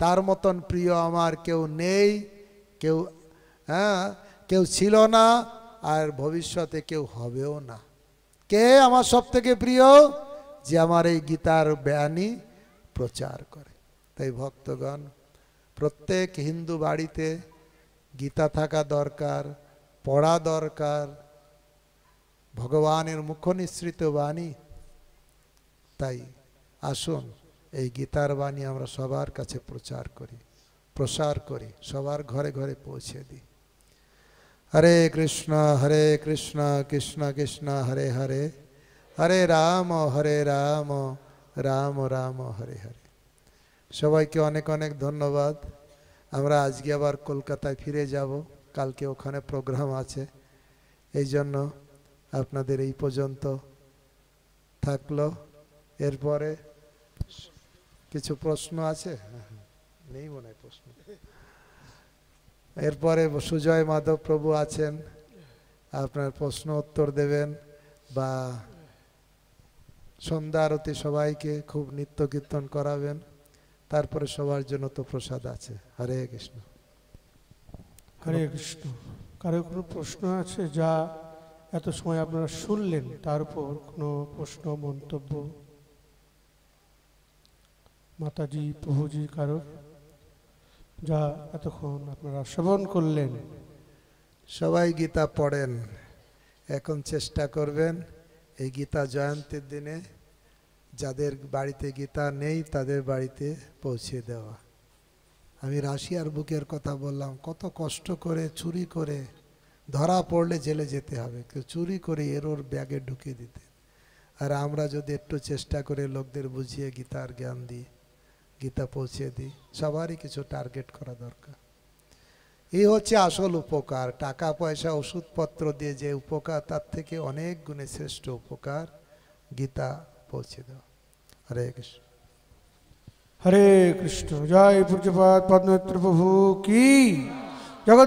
তার মতন প্রিয় আমার কেউ নেই, কেউ ছিল না, আর ভবিষ্যতে কেউ হবেও না। কে আমার সব থেকে প্রিয়? যে আমার এই গীতার বাণী প্রচার করে। তাই ভক্তগণ, প্রত্যেক হিন্দু বাড়িতে গীতা থাকা দরকার, পড়া দরকার, ভগবানের মুখ নিঃসৃত বাণী। তাই আসুন এই গীতার বাণী আমরা সবার কাছে প্রচার করি, প্রসার করি, সবার ঘরে ঘরে পৌঁছে দিই। হরে কৃষ্ণ কৃষ্ণ কৃষ্ণ হরে হরে, হরে রাম রাম রাম হরে হরে। সবাইকে অনেক অনেক ধন্যবাদ। আমরা আজকে আবার কলকাতায় ফিরে যাব, কালকে ওখানে প্রোগ্রাম আছে, এই জন্য আপনাদের এই পর্যন্ত থাকলো। এরপরে কিছু প্রশ্ন আছে? নেই মনে হয় প্রশ্ন। এরপরে সুজয় মাধব প্রভু আছেন, আপনার প্রশ্ন উত্তর দেবেন, বা সন্ধ্যা আরতি সবাইকে খুব নিত্য কীর্তন করাবেন। তারপরে সবার জন্য তো প্রসাদ আছে। হরে কৃষ্ণ। হরে কৃষ্ণ। কারো কোনো প্রশ্ন আছে যা এত সময় আপনারা শুনলেন, তার উপর কোনো প্রশ্ন মন্তব্য? মাতাজি, প্রভুজি, কারো যা এতক্ষণ আপনারা শ্রবণ করলেন সবাই গীতা পড়েন, এখন চেষ্টা করবেন এই গীতা জয়ন্তীর দিনে যাদের বাড়িতে গীতা নেই তাদের বাড়িতে পৌঁছে দেওয়া। আমি রাশিয়ার বুকের কথা বললাম, কত কষ্ট করে চুরি করে, ধরা পড়লে জেলে যেতে হবে, কেউ চুরি করে এর ওর ব্যাগে ঢুকিয়ে দিতে। আর আমরা যদি একটু চেষ্টা করে লোকদের বুঝিয়ে গীতার জ্ঞান দিই, গীতা পৌঁছে দিই, সবারই কিছু টার্গেট করা দরকার। এই হচ্ছে আসল উপকার। টাকা পয়সা ওষুধপত্র দিয়ে যে উপকার, তার থেকে অনেক গুণে শ্রেষ্ঠ উপকার গীতা পৌঁছে দেওয়া। হরে কৃষ্ণ। হরে কৃষ্ণ। জয় পূজ্যপাদ পদ্মমিত্র প্রভু কি।